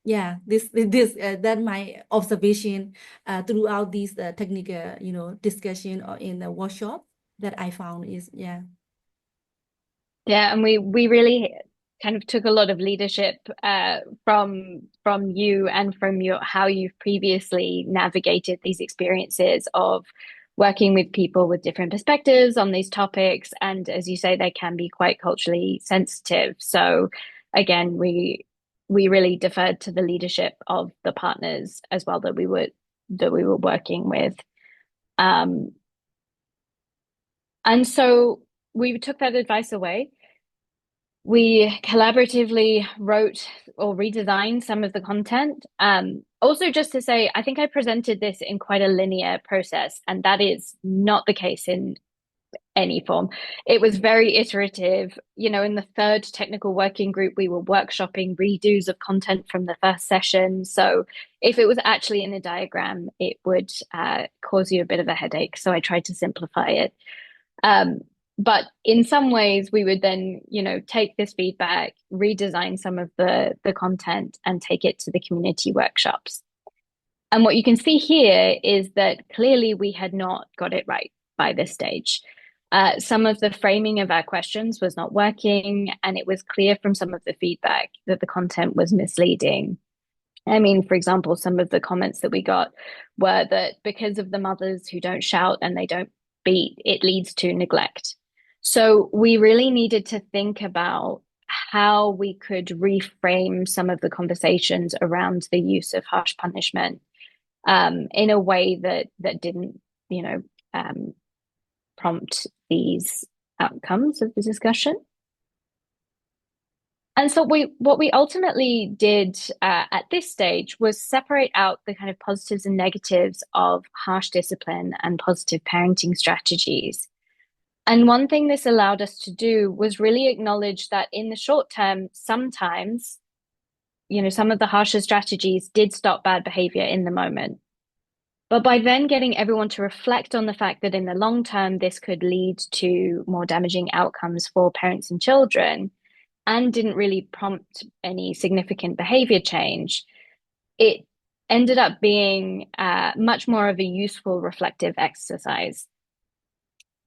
yeah, this that my observation throughout these technical discussion or in the workshop that I found is Yeah, and we really kind of took a lot of leadership from you and from how you've previously navigated these experiences of working with people with different perspectives on these topics. And as you say, they can be quite culturally sensitive. So again, we really deferred to the leadership of the partners as well that we were working with. And so we took that advice away. We collaboratively wrote or redesigned some of the content. Also, just to say, I think I presented this in quite a linear process, and that is not the case in any form. It was very iterative. In the third technical working group, we were workshopping redos of content from the first session. So if it was actually in a diagram, it would cause you a bit of a headache. So I tried to simplify it. But in some ways, we would then, take this feedback, redesign some of the content, and take it to the community workshops. And what you can see here is that clearly we had not got it right by this stage. Some of the framing of our questions was not working, and it was clear from some of the feedback that the content was misleading. I mean, for example, some of the comments that we got were that because of the mothers who don't shout and they don't beat, it leads to neglect. So we really needed to think about how we could reframe some of the conversations around the use of harsh punishment in a way that didn't, prompt these outcomes of the discussion. And so what we ultimately did at this stage was separate out the kind of positives and negatives of harsh discipline and positive parenting strategies. And one thing this allowed us to do was really acknowledge that in the short term, sometimes, some of the harsher strategies did stop bad behavior in the moment. But by then getting everyone to reflect on the fact that in the long term, this could lead to more damaging outcomes for parents and children, and didn't really prompt any significant behavior change, it ended up being much more of a useful reflective exercise.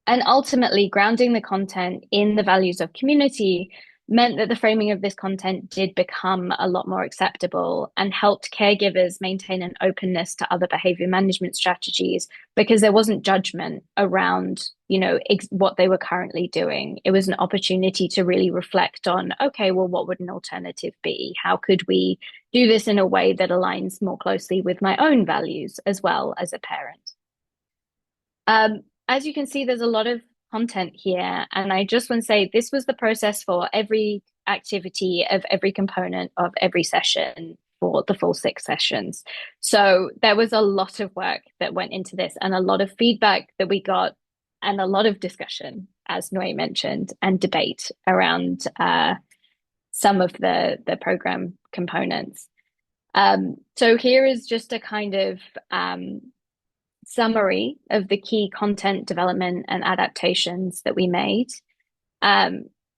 And ultimately, grounding the content in the values of community meant that the framing of this content did become a lot more acceptable and helped caregivers maintain an openness to other behavior management strategies, because there wasn't judgment around, what they were currently doing. It was an opportunity to really reflect on, okay, well, what would an alternative be? How could we do this in a way that aligns more closely with my own values as well as a parent? As you can see, there's a lot of content here, and I just want to say this was the process for every activity of every component of every session for the full 6 sessions. So there was a lot of work that went into this, and a lot of feedback that we got, and a lot of discussion, as Noi mentioned, and debate around some of the program components. So here is just a kind of summary of the key content development and adaptations that we made.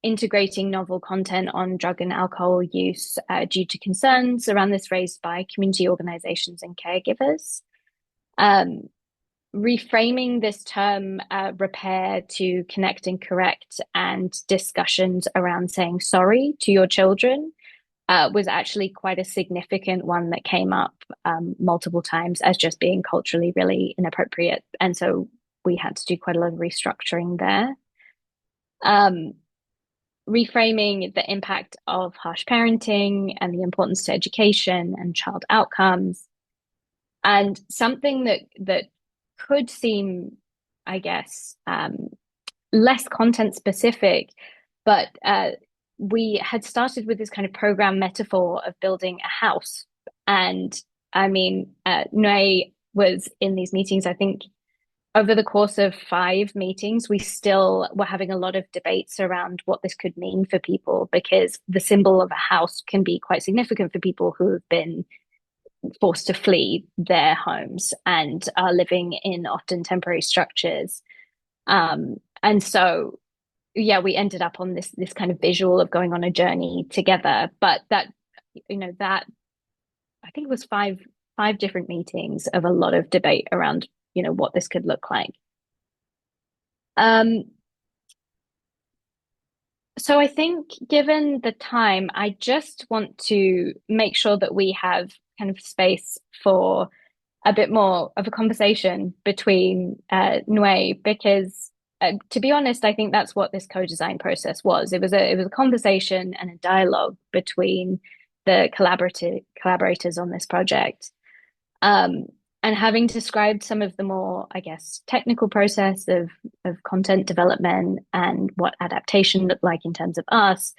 Integrating novel content on drug and alcohol use due to concerns around this raised by community organizations and caregivers. reframing this term repair to connect and correct, and discussions around saying sorry to your children was actually quite a significant one that came up multiple times as just being culturally really inappropriate. And so we had to do quite a lot of restructuring there. Reframing the impact of harsh parenting and the importance to education and child outcomes. And something that could seem, I guess, less content specific, but we had started with this kind of program metaphor of building a house. And I mean, Nui was in these meetings, I think over the course of 5 meetings, we still were having a lot of debates around what this could mean for people, because the symbol of a house can be quite significant for people who have been forced to flee their homes and are living in often temporary structures. And so, yeah, we ended up on this kind of visual of going on a journey together. But that I think it was five different meetings of a lot of debate around, what this could look like. So I think given the time, I just want to make sure that we have kind of space for a bit more of a conversation between Nui, because to be honest, I think that's what this co-design process was. It was a conversation and a dialogue between the collaborators on this project. And having described some of the more, I guess, technical process of content development and what adaptation looked like in terms of us,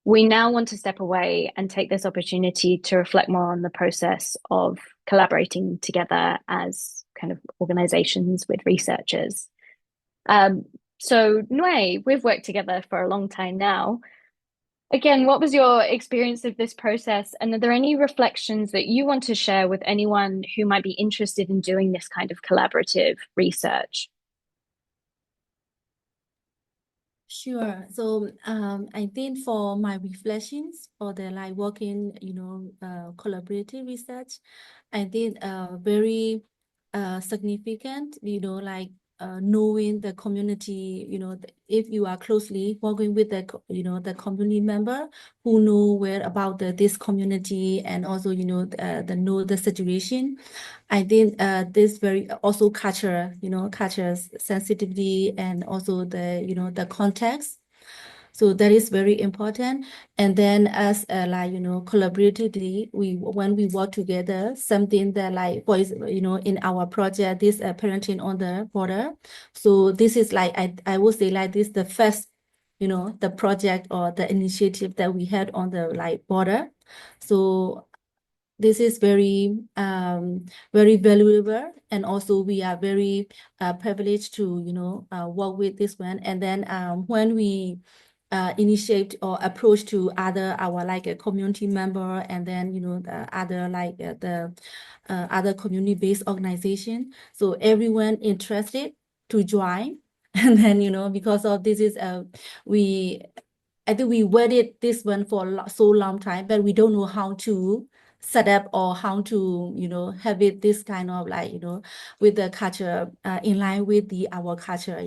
we now want to step away and take this opportunity to reflect more on the process of collaborating together as kind of organizations with researchers. So Nui, we've worked together for a long time now. Again, what was your experience of this process? And are there any reflections that you want to share with anyone who might be interested in doing this kind of collaborative research? Sure. So I think for my reflections for the working, collaborative research, I think very significant, knowing the community, if you are closely working with the community member who know where about this community, and also, know the situation. I think this very also captures sensitivity, and also the context. So that is very important. And then as collaboratively, when we work together, something that in our project, this parenting on the border. So this is I would say this the first, the project or the initiative that we had on the border. So this is very very valuable, and also we are very privileged to work with this one. And then when we initiate or approach to our a community member, and then the other the other community-based organization, so everyone interested to join. And then because of this is I think we waited this one for so long time, but we don't know how to set up or how to have it this kind of with the culture in line with our culture.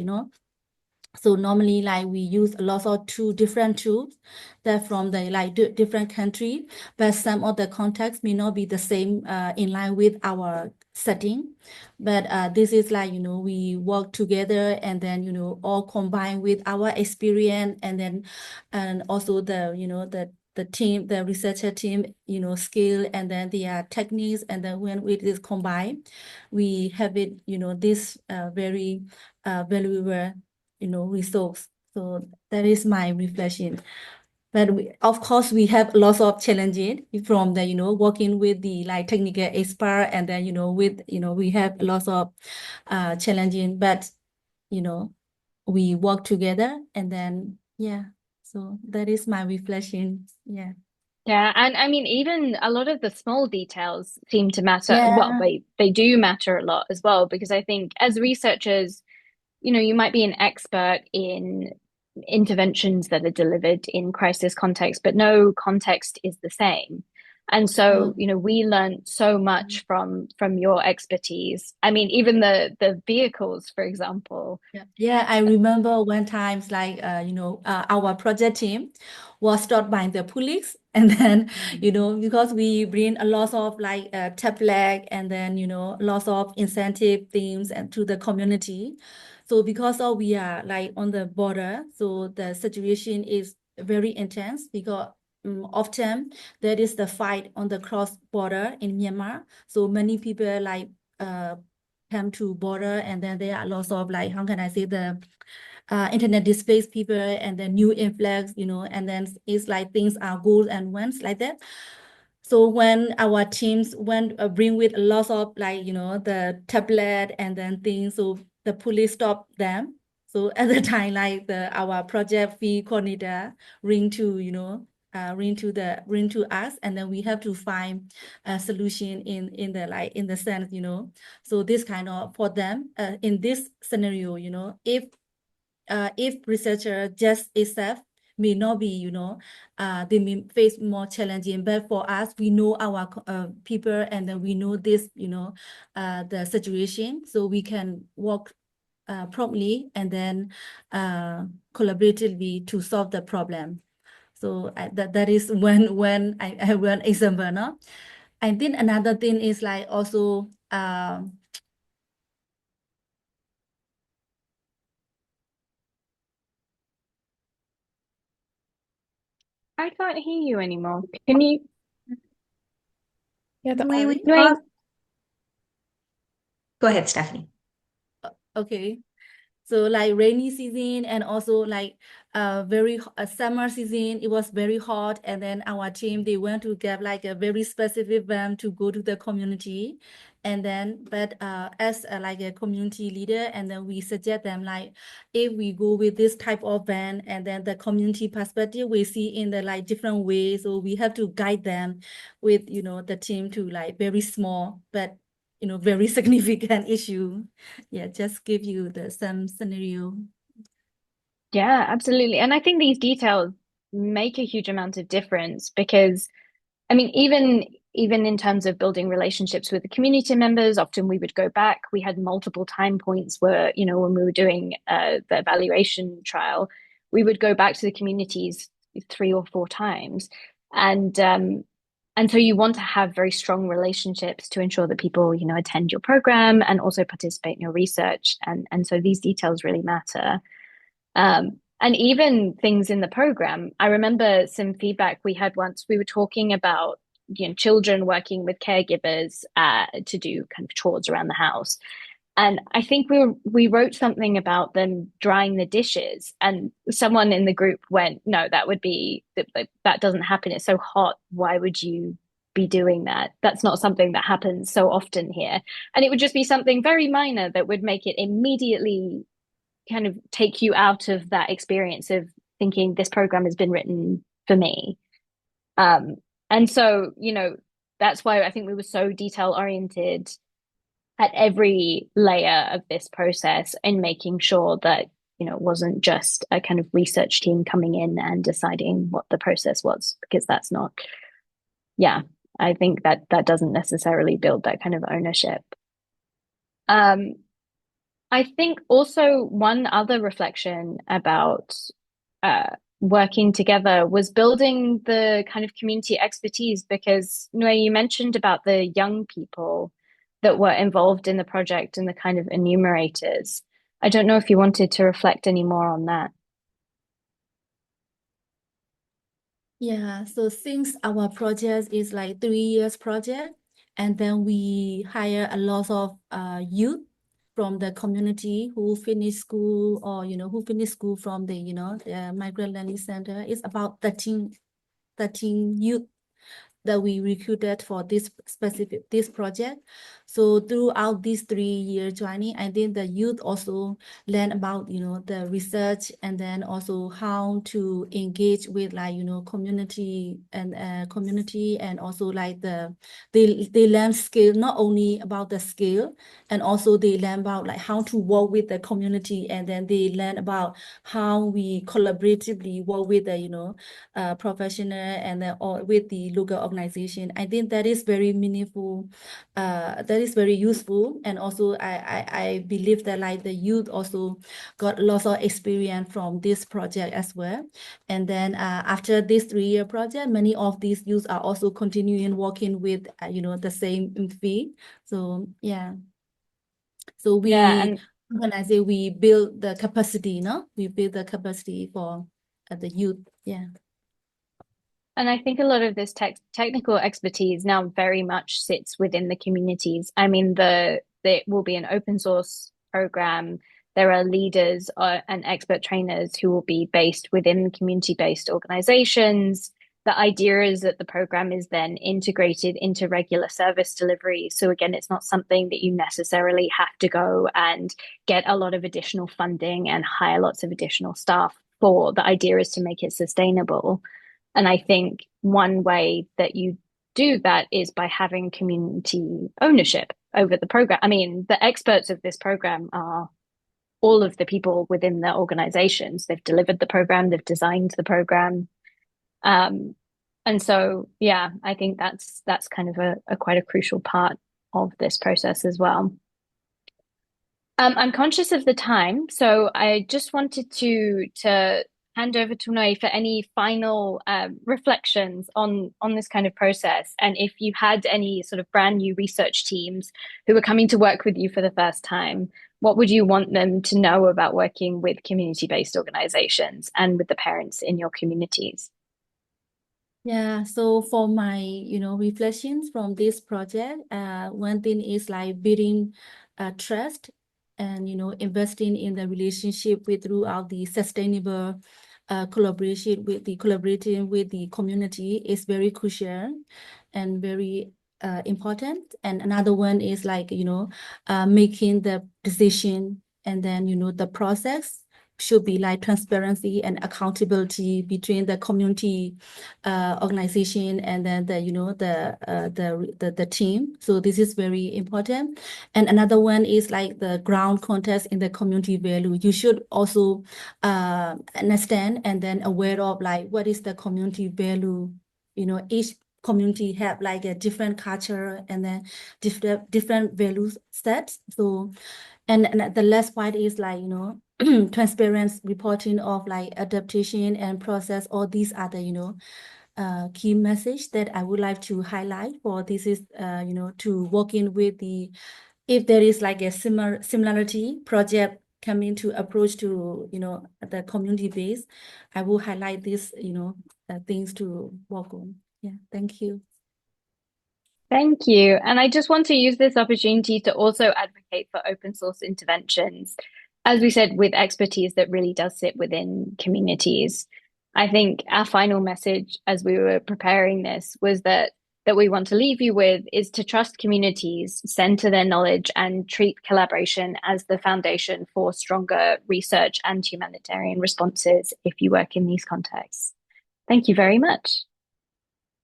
So normally we use a lot of different tools that from the different country, but some of the context may not be the same in line with our setting. But this is we work together, and then all combined with our experience, and also the team, the researcher team, skill, and then their techniques, and then when it is combined, we have it, this very valuable resource. So that is my reflection. But of course, we have lots of challenges from the working with the technical expert, and then with we have lots of challenging, but we work together, and then yeah. So that is my reflection. Yeah. Yeah, and I mean, even a lot of the small details seem to matter. Well, Yeah. they do matter a lot as well, because I think as researchers, you might be an expert in interventions that are delivered in crisis context, but no context is the same. And so, Oh. we learned so much from your expertise. I mean, even the vehicles, for example. Yeah, I remember one time, like, our project team was stopped by the police. And then, because we bring a lot of like tablet and then, lots of incentive things and to the community. So because of we are like on the border, so the situation is very intense because often there is the fight on the cross border in Myanmar. So many people like come to border, and then there are lots of like, how can I say, the internet displaced people and the new influx, and then it's like things are goals and wants like that. So when our teams went bring with a lot of like, the tablet and then things, so the police stopped them. So at the time, like our project fee coordinator ring to, ring to us, and then we have to find a solution in the like in the sense, so this kind of for them in this scenario, if researcher just itself may not be, they may face more challenging, but for us, we know our people, and then we know this, the situation, so we can work promptly and then collaboratively to solve the problem. So that is when I one example, no? I think another thing is like also I can't hear you anymore. Can you? Yeah, the We orange. Wait. Go ahead, Stephanie. okay. So like rainy season and also like very summer season, it was very hot, and then our team, they went to get like a very specific van to go to the community, and then but as like a community leader, and then we suggest them like, if we go with this type of van, and then the community perspective we see in the like different ways, so we have to guide them with the team to like very small but very significant issue. Yeah, just give you some scenario. Yeah, absolutely. And I think these details make a huge amount of difference because, I mean, even in terms of building relationships with the community members, often we would go back. We had multiple time points where, when we were doing the evaluation trial, we would go back to the communities 3 or 4 times. And so you want to have very strong relationships to ensure that people, attend your program and also participate in your research. And so these details really matter. And even things in the program, I remember some feedback we had once. We were talking about, children working with caregivers to do kind of chores around the house. And I think we wrote something about them drying the dishes, and someone in the group went, "No, that doesn't happen. It's so hot. Why would you be doing that? That's not something that happens so often here." And it would just be something very minor that would make it immediately kind of take you out of that experience of thinking this program has been written for me. And so, that's why I think we were so detail oriented at every layer of this process and making sure that, it wasn't just a kind of research team coming in and deciding what the process was, because that's not, I think that doesn't necessarily build that kind of ownership. I think also one other reflection about working together was building the kind of community expertise, because you mentioned about the young people that were involved in the project and the kind of enumerators. I don't know if you wanted to reflect any more on that. Yeah, so since our project is like 3 years project, and then we hire a lot of youth from the community who finish school, or who finish school from the the Migrant Learning Center. It's about 13 youth that we recruited for this project. So throughout these 3 year journey, I think the youth also learn about, the research, and then also how to engage with like, community and also like they learn skill, not only about the skill, and also they learn about like how to work with the community, and then they learn about how we collaboratively work with the, professional and then or with the local organization. I think that is very meaningful, that is very useful. And also I believe that like the youth also got lots of experience from this project as well. And then after this 3 year project, many of these youth are also continuing working with the same field. So yeah, so Yeah, when I say we build the capacity, we build the capacity for the youth. Yeah. and I think a lot of this technical expertise now very much sits within the communities. I mean, it will be an open source program. There are leaders and expert trainers who will be based within community-based organizations. The idea is that the program is then integrated into regular service delivery. So again, it's not something that you necessarily have to go and get a lot of additional funding and hire lots of additional staff for. The idea is to make it sustainable. And I think one way that you do that is by having community ownership over the program. I mean, the experts of this program are all of the people within the organizations. They've delivered the program, they've designed the program. And so, yeah, I think that's kind of a quite a crucial part of this process as well. I'm conscious of the time, so I just wanted to hand over to Noi for any final reflections on this kind of process, and if you had any sort of brand new research teams who were coming to work with you for the first time, what would you want them to know about working with community-based organizations and with the parents in your communities? Yeah, so for my, reflections from this project, one thing is like building trust and, investing in the relationship with throughout the sustainable collaborating with the community is very crucial and very important. And another one is like, making the decision, and then, the process should be like transparency and accountability between the community organization and then the team. So this is very important. And another one is like the ground context in the community value. You should also understand and then aware of like what is the community value. Each community have like a different culture and then different values sets. So and the last part is like, transparent reporting of like adaptation and process. All these are the, key message that I would like to highlight for this is, to work in with if there is like a similarity project coming to approach to, the community base, I will highlight these, things to work on. Yeah, thank you. Thank you. And I just want to use this opportunity to also advocate for open source interventions, as we said, with expertise that really does sit within communities. I think our final message as we were preparing this was that we want to leave you with is to trust communities, center their knowledge, and treat collaboration as the foundation for stronger research and humanitarian responses if you work in these contexts. Thank you very much.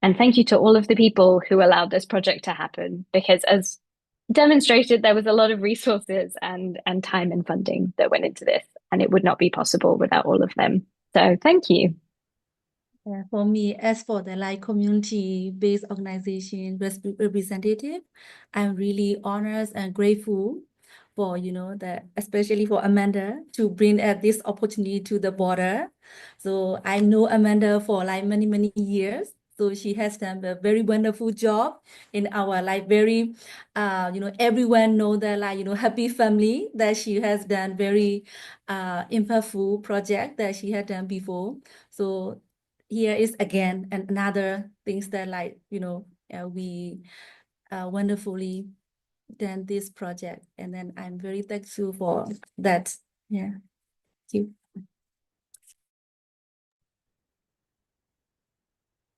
And thank you to all of the people who allowed this project to happen, because as demonstrated, there was a lot of resources and time and funding that went into this, and it would not be possible without all of them. So thank you. Yeah, for me, as for the like community-based organization representative, I'm really honored and grateful for, especially for Amanda to bring this opportunity to the border. So I know Amanda for like many, many years. So she has done a very wonderful job in our like very, everyone know that like, happy family that she has done very impactful project that she had done before. So here is again another things that like, we wonderfully done this project. And then I'm very thankful for that. Yeah, thank you.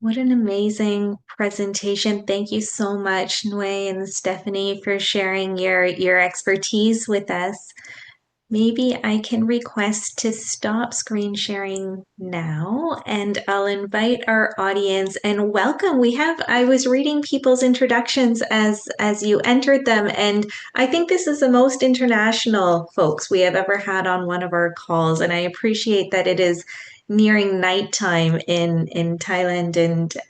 What an amazing presentation. Thank you so much, Nui and Stephanie, for sharing your expertise with us. Maybe I can request to stop screen sharing now, and I'll invite our audience and welcome. I was reading people's introductions as you entered them, and I think this is the most international folks we have ever had on one of our calls, and I appreciate that it is nearing nighttime in Thailand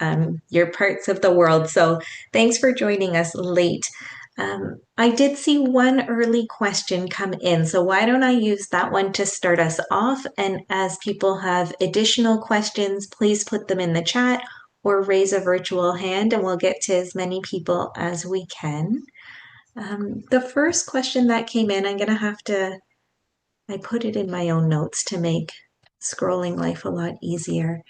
and your parts of the world. So thanks for joining us late. I did see one early question come in, so why don't I use that one to start us off? And as people have additional questions, please put them in the chat or raise a virtual hand, and we'll get to as many people as we can. The first question that came in, I put it in my own notes to make scrolling life a lot easier.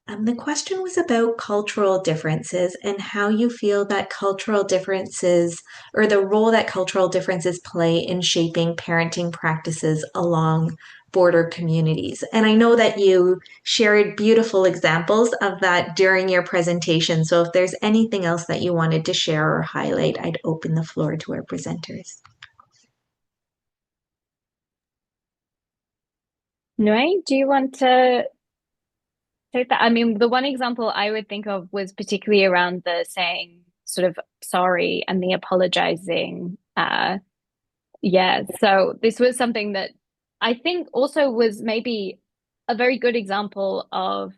The question was about cultural differences and how you feel that cultural differences or the role that cultural differences play in shaping parenting practices along border communities. And I know that you shared beautiful examples of that during your presentation. So if there's anything else that you wanted to share or highlight, I'd open the floor to our presenters. Nui, do you want to take that? I mean, the one example I would think of was particularly around the saying sort of sorry and the apologizing. Yeah, so this was something that I think also was maybe a very good example of,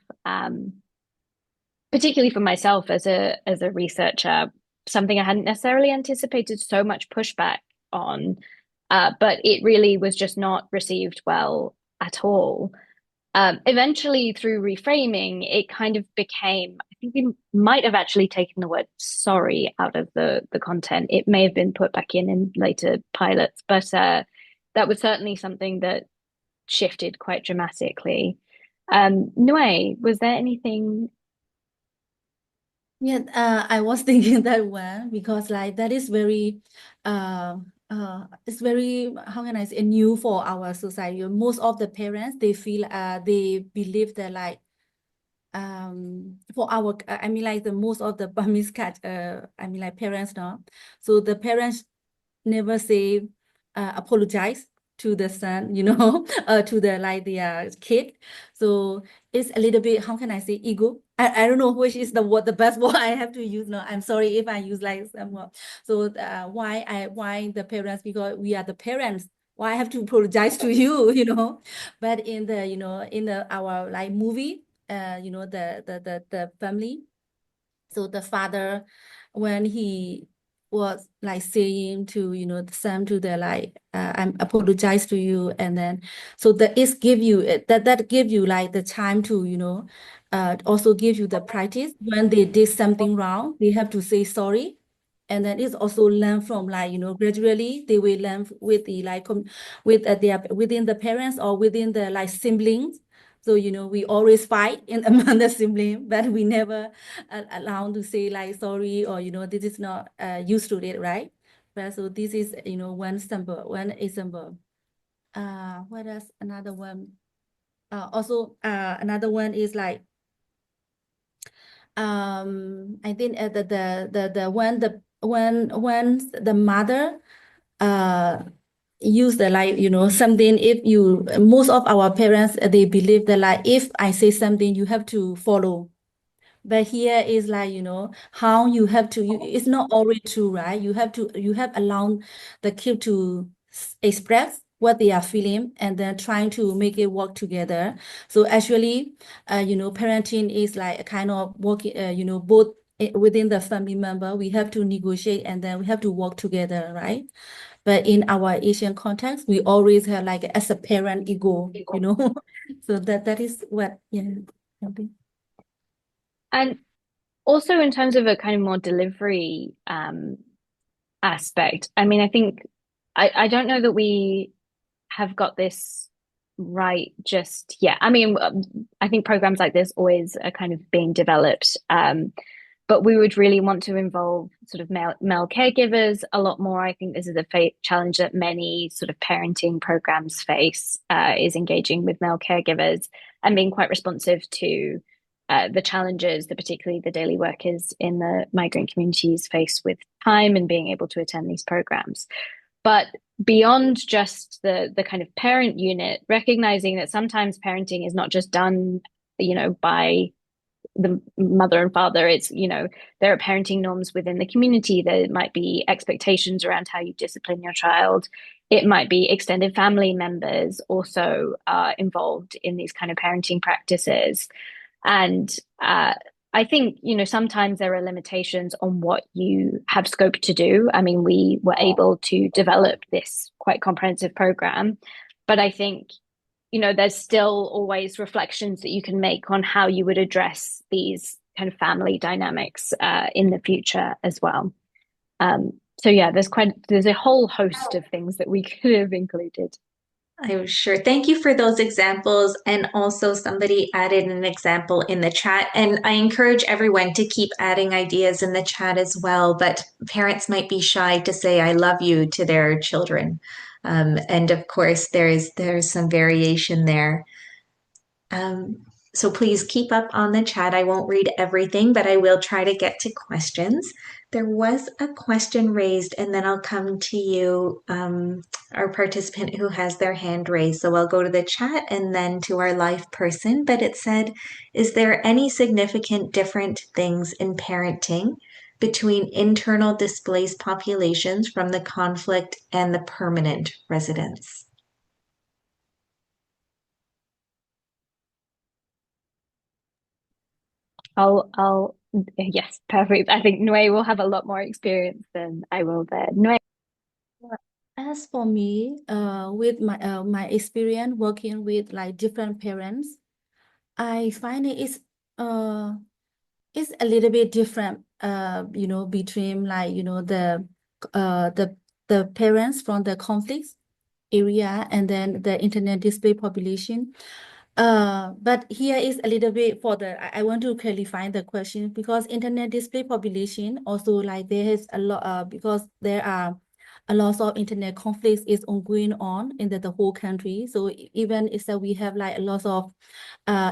particularly for myself as a researcher, something I hadn't necessarily anticipated so much pushback on, but it really was just not received well at all. Eventually, through reframing, it kind of became, I think we might have actually taken the word sorry out of the content. It may have been put back in later pilots, but that was certainly something that shifted quite dramatically. Nui, was there anything? Yeah, I was thinking that one because like that is very it's very, how can I say, new for our society. Most of the parents, they feel they believe that like for our I mean like the most of the Burmese cat I mean like parents now. So the parents never say apologize to the son, to the like their kid. So it's a little bit, how can I say, ego. I don't know which is the best word I have to use now. I'm sorry if I use like some word. So why the parents, because we are the parents. Why I have to apologize to you, But in the our like movie, the family. So the father, when he was like saying to the son, to the like I'm apologize to you, and then so that is give you that give you like the time to also give you the practice when they did something wrong, they have to say sorry. And then it's also learn from like gradually they will learn with the like with their within the parents or within the like siblings. So we always fight in among the siblings, but we never allowed to say like sorry, or this is not used to it, right? But so this is one example. What else? Another one. Also another one is like I think the when the mother use the like something, if you most of our parents they believe that like if I say something you have to follow. But here is like, how you have to, it's not always true, right? You have allowed the kid to express what they are feeling and then trying to make it work together. So actually, parenting is like a kind of working, both within the family member, we have to negotiate and then we have to work together, right? But in our Asian context, we always have like as a parent ego, So that is what, yeah. And also in terms of a kind of more delivery aspect, I mean, I think I don't know that we have got this right just yet. I mean, I think programs like this always are kind of being developed. But we would really want to involve sort of male caregivers a lot more. I think this is a challenge that many sort of parenting programs face, is engaging with male caregivers and being quite responsive to the challenges that particularly the daily workers in the migrant communities face with time and being able to attend these programs. But beyond just the kind of parent unit, recognizing that sometimes parenting is not just done, by the mother and father. It's, there are parenting norms within the community. There might be expectations around how you discipline your child. It might be extended family members also involved in these kind of parenting practices. And I think, sometimes there are limitations on what you have scope to do. I mean, we were able to develop this quite comprehensive program, but I think, there's still always reflections that you can make on how you would address these kind of family dynamics in the future as well. So yeah, there's a whole host of things that we could have included. I'm sure. Thank you for those examples. And also, somebody added an example in the chat. And I encourage everyone to keep adding ideas in the chat as well. But parents might be shy to say, I love you to their children. And of course, there's some variation there. So please keep up on the chat. I won't read everything, but I will try to get to questions. There was a question raised, and then I'll come to you, our participant who has their hand raised. So I'll go to the chat and then to our live person. But it said, is there any significant different things in parenting between internal displaced populations from the conflict and the permanent residents? Yes, perfect. I think Nui will have a lot more experience than I will there. Nui. As for me, with my experience working with like different parents, I find it's a little bit different, between like, the parents from the conflicts area and then the internet display population. But here is a little bit further. I want to clarify the question because internet display population also like there is a lot because there are a lot of internet conflicts is ongoing on in the whole country. So even if we have like a lot of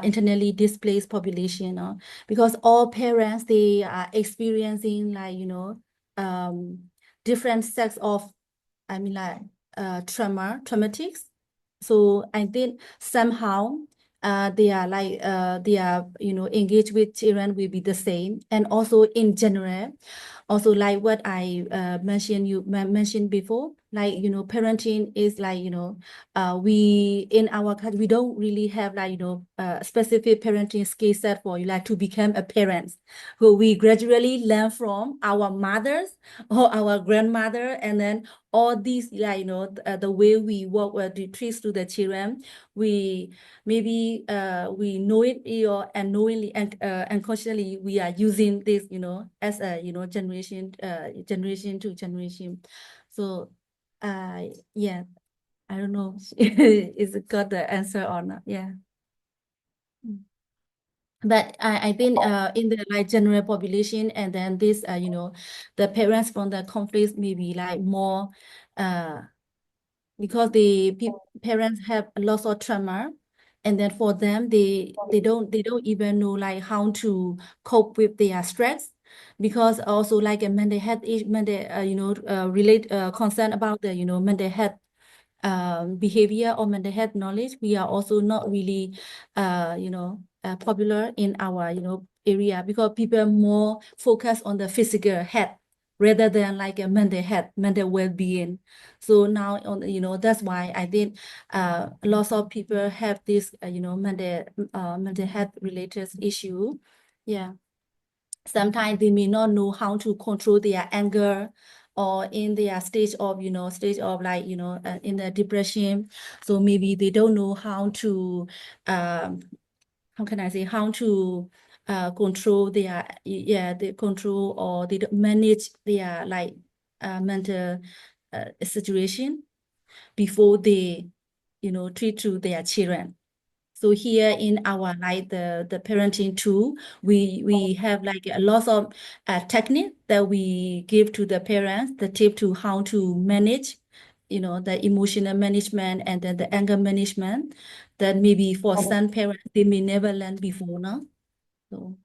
internally displaced population, because all parents they are experiencing like different sets of traumatics. So I think somehow they are like engaged with children will be the same, and also in general, also like what I mentioned before, like parenting is like we in our country we don't really have like specific parenting skill set for you like to become a parent, who we gradually learn from our mothers or our grandmother, and then all these like the way we work with the treats to the children, we maybe we know it or unknowingly and unconsciously we are using this as a generation to generation. So yeah, I don't know is it got the answer or not. Yeah. But I think in the like general population, and then this the parents from the conflicts may be like more because the parents have a lot of trauma, and then for them they don't even know like how to cope with their stress, because also like a mental health relate concern about the mental health behavior or mental health knowledge. We are also not really popular in our area, because people are more focused on the physical health rather than like a mental health, mental well-being. So now on that's why I think lots of people have this mental health related issue. Yeah, sometimes they may not know how to control their anger, or in their stage of like in the depression. So maybe they don't know how to how can I say, how to control their the control, or they don't manage their like mental situation before they treat to their children. So here in our like the parenting tool, we have like a lot of technique that we give to the parents, the tip to how to manage, the emotional management and then the anger management, that maybe for some parents they may never learn before, no? So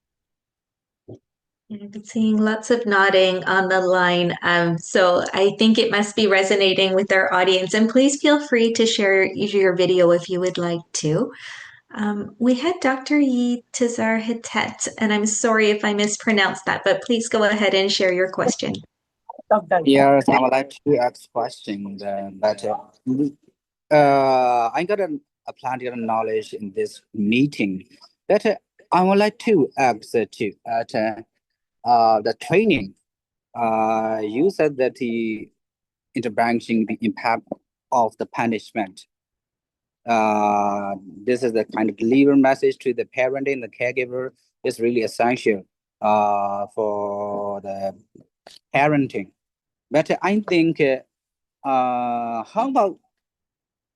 I've been seeing lots of nodding on the line. So I think it must be resonating with our audience. And please feel free to share your video if you would like to. We had Dr. Yi Tazar Hitet, and I'm sorry if I mispronounced that, but please go ahead and share your question. Yes, I would like to ask question that I got plenty of knowledge in this meeting. That I would like to ask to at the training. You said that the intervention, the impact of the punishment. This is the kind of deliver message to the parent and the caregiver is really essential for the parenting. But I think, how about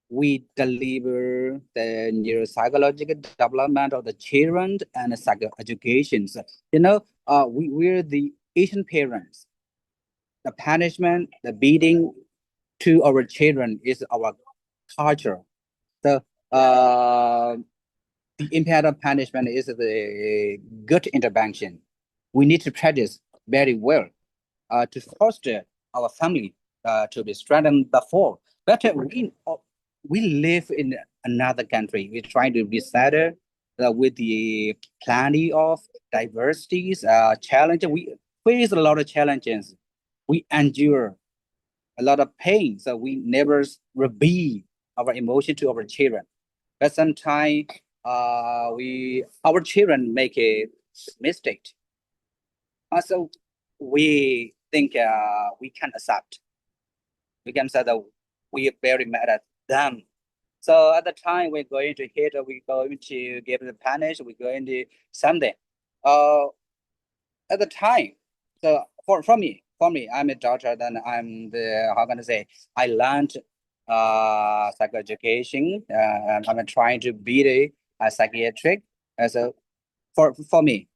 we deliver the neuropsychological development of the children and psychoeducation? You know, we're the Asian parents. The punishment, the beating to our children is our culture. So, the impact of punishment is the good intervention. We need to practice very well to foster our family to be strengthened before. But we live in another country. We try to be better with the plenty of diversities, challenge. We face a lot of challenges. We endure a lot of pain. So we never reveal our emotion to our children. But sometimes our children make a mistake. So we think we can accept. We can say that we are very mad at them. So at the time we're going to hit, we're going to give the punish, we're going to something. At the time, so for me, I'm a doctor. Then I'm the how can I say? I learned psychoeducation. And I'm trying to be a psychiatric. So for me,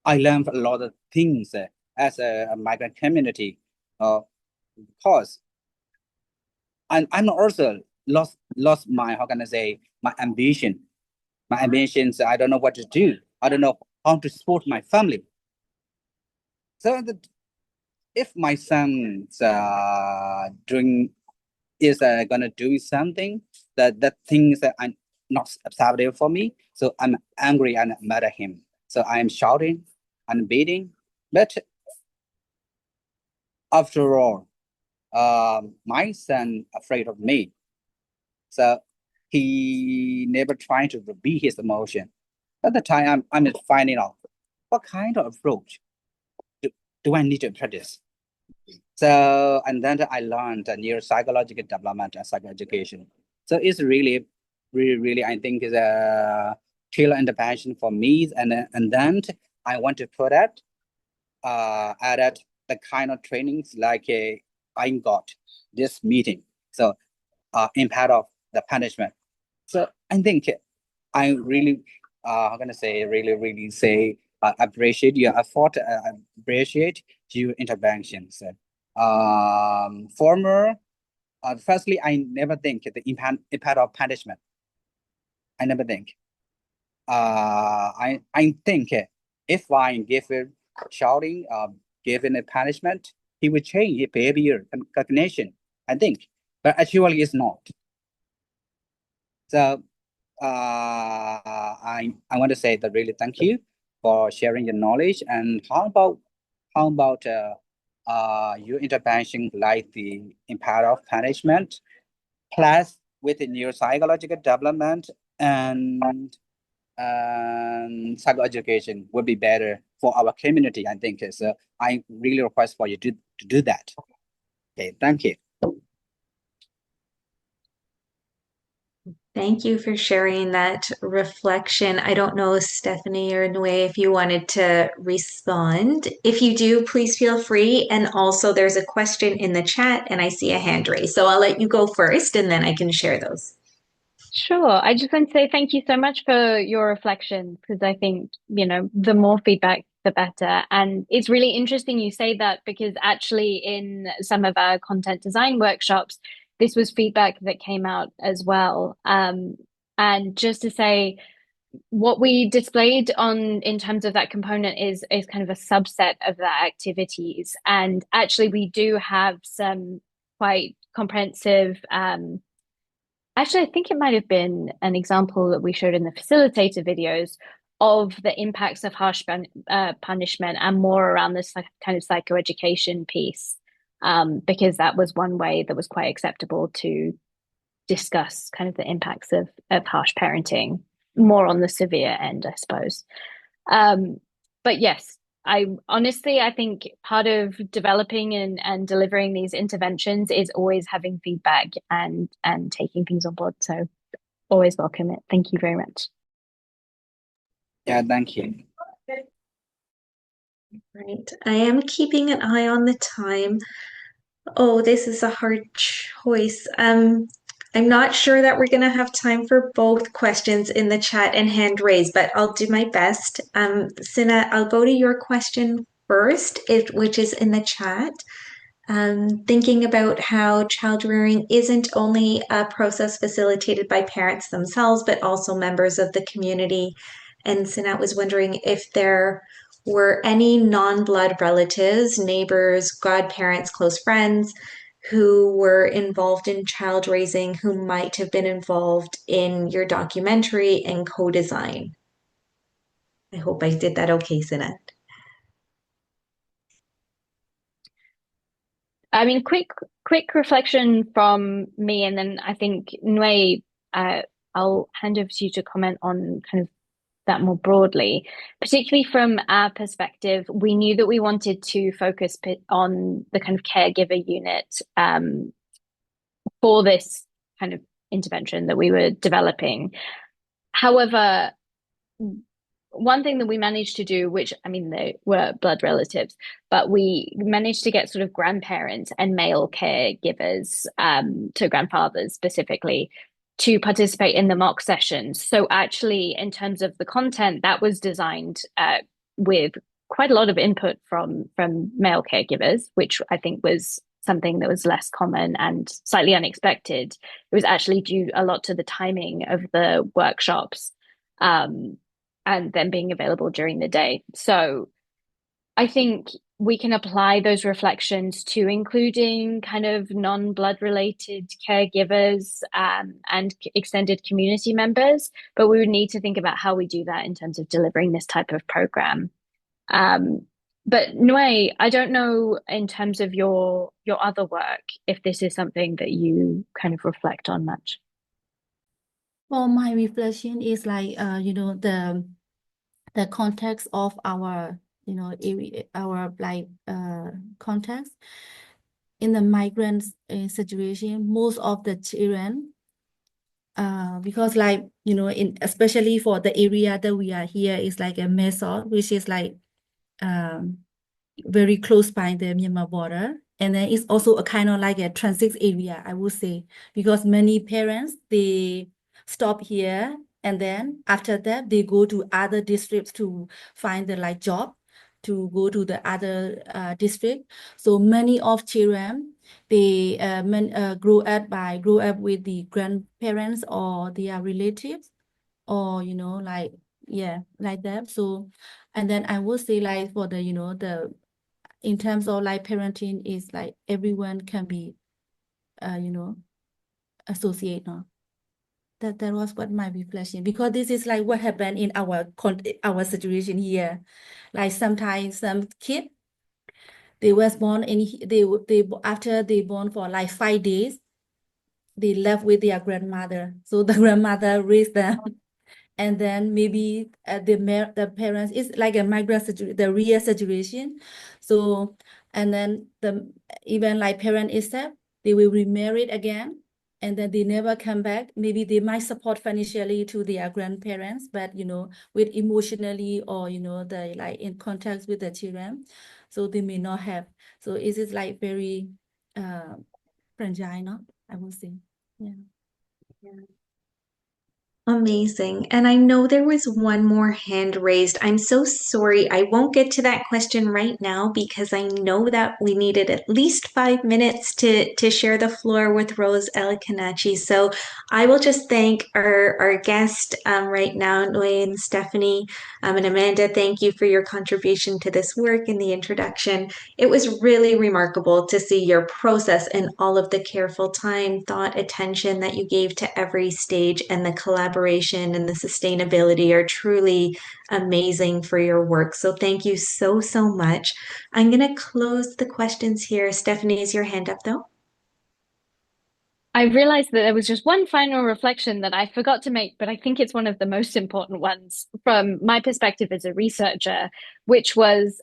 I learned a lot of things as a migrant community. Because I'm also lost my how can I say my ambition. My ambitions. I don't know what to do. I don't know how to support my family. So if my son's doing is gonna do something that things that are not acceptable for me, so I'm angry and mad at him. So I'm shouting and beating. But after all, my son afraid of me, so he never trying to be his emotion. At the time, I'm finding out what kind of approach do I need to practice. So, and then I learned neuropsychological development and psychoeducation. So it's really, I think is a killer intervention for me. And then I want to put it, added the kind of trainings like I got this meeting. So, impact of the punishment. So I think I really, I'm gonna say, really say, appreciate your effort, appreciate your interventions. Former, firstly, I never think the impact of punishment. I never think. I think if I give it shouting, given a punishment, he will change his behavior and cognition. I think, but actually, it's not. So I want to say that really thank you for sharing your knowledge. And how about your intervention like the impact of punishment plus with the neuropsychological development and psychoeducation would be better for our community, I think. So I really request for you to do that. Okay, thank you. Thank you for sharing that reflection. I don't know, Stephanie or Nue, if you wanted to respond. If you do, please feel free. And also, there's a question in the chat, and I see a hand raised. So I'll let you go first, and then I can share those. Sure. I just want to say thank you so much for your reflections because I think, the more feedback, the better. And it's really interesting you say that because actually in some of our content design workshops, this was feedback that came out as well. And just to say, what we displayed on in terms of that component is kind of a subset of that activities. And actually we do have some quite comprehensive actually, I think it might have been an example that we showed in the facilitator videos of the impacts of harsh punishment and more around this kind of psychoeducation piece, because that was one way that was quite acceptable to discuss kind of the impacts of harsh parenting, more on the severe end, I suppose. But yes, I think part of developing and delivering these interventions is always having feedback and taking things on board. So always welcome it. Thank you very much. Yeah, thank you. Right. I am keeping an eye on the time. Oh, this is a hard choice. I'm not sure that we're going to have time for both questions in the chat and hand raise, but I'll do my best. Sina, I'll go to your question first, which is in the chat. Thinking about how child rearing isn't only a process facilitated by parents themselves, but also members of the community. And Sinat was wondering if there were any non-blood relatives, neighbors, godparents, close friends who were involved in child raising who might have been involved in your documentary and co-design. I hope I did that okay, Sinat. I mean, quick reflection from me, and then I think Nui, I'll hand over to you to comment on kind of that more broadly. Particularly from our perspective, we knew that we wanted to focus on the kind of caregiver unit for this kind of intervention that we were developing. However, one thing that we managed to do, which I mean, they were blood relatives, but we managed to get sort of grandparents and male caregivers, to grandfathers specifically, to participate in the mock sessions. So actually, in terms of the content, that was designed with quite a lot of input from male caregivers, which I think was something that was less common and slightly unexpected. It was actually due a lot to the timing of the workshops. And then being available during the day. So I think we can apply those reflections to including kind of non-blood related caregivers and extended community members, but we would need to think about how we do that in terms of delivering this type of program. But Nui, I don't know in terms of your other work, if this is something that you kind of reflect on much. Well, my reflection is like, the context of our, area, our like context in the migrants situation. Most of the children, because like in especially for the area that we are here is like a Mesa, which is like very close by the Myanmar border. And then it's also a kind of like a transit area, I would say, because many parents, they stop here and then after that they go to other districts to find the like job, to go to the other district. So many of children, they grow up with the grandparents or their relatives, or like like that. So, and then I would say like for the the in terms of like parenting is like everyone can be associate now. That was what my reflection, because this is like what happened in our situation here. Like sometimes some kid, they was born in they after they born for like 5 days, they left with their grandmother, so the grandmother raised them. And then maybe the parents is like a migrant situation, the real situation. So, and then even like parent itself, they will remarry again, and then they never come back. Maybe they might support financially to their grandparents, but with emotionally or the like in contact with the children, so they may not have. So it is like very fragile, no? I would say, yeah. Amazing. And I know there was one more hand raised. I'm so sorry. I won't get to that question right now because I know that we needed at least 5 minutes to share the floor with Rose Elikanachi. So I will just thank our guest right now, Noe and Stephanie. And Amanda, thank you for your contribution to this work and the introduction. It was really remarkable to see your process and all of the careful time, thought, attention that you gave to every stage, and the collaboration and the sustainability are truly amazing for your work. So thank you so, so much. I'm going to close the questions here. Stephanie, is your hand up though? I realized that there was just one final reflection that I forgot to make, but I think it's one of the most important ones from my perspective as a researcher, which was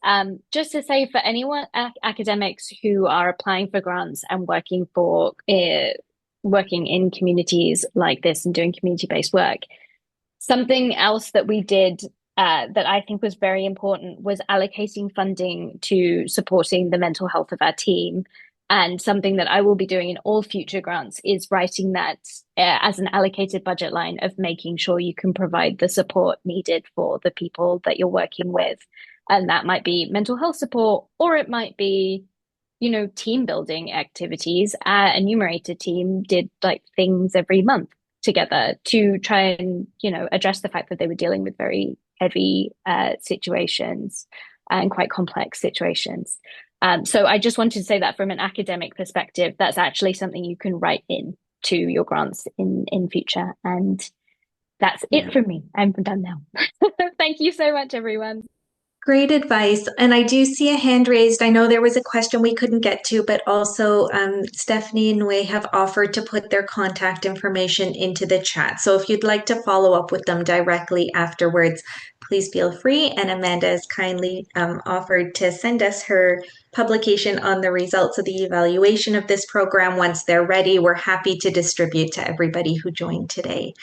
just to say for anyone, academics who are applying for grants and working in communities like this and doing community-based work, something else that we did that I think was very important was allocating funding to supporting the mental health of our team. And something that I will be doing in all future grants is writing that as an allocated budget line of making sure you can provide the support needed for the people that you're working with. And that might be mental health support, or it might be, team building activities. Our enumerated team did like things every month together to try and, address the fact that they were dealing with very heavy situations and quite complex situations. So I just wanted to say that from an academic perspective, that's actually something you can write in to your grants in future. And that's it from me. I'm done now. Thank you so much, everyone. Great advice. And I do see a hand raised. I know there was a question we couldn't get to, but also Stephanie and Wei have offered to put their contact information into the chat. So if you'd like to follow up with them directly afterwards, please feel free. And Amanda has kindly offered to send us her publication on the results of the evaluation of this program once they're ready. We're happy to distribute to everybody who joined today.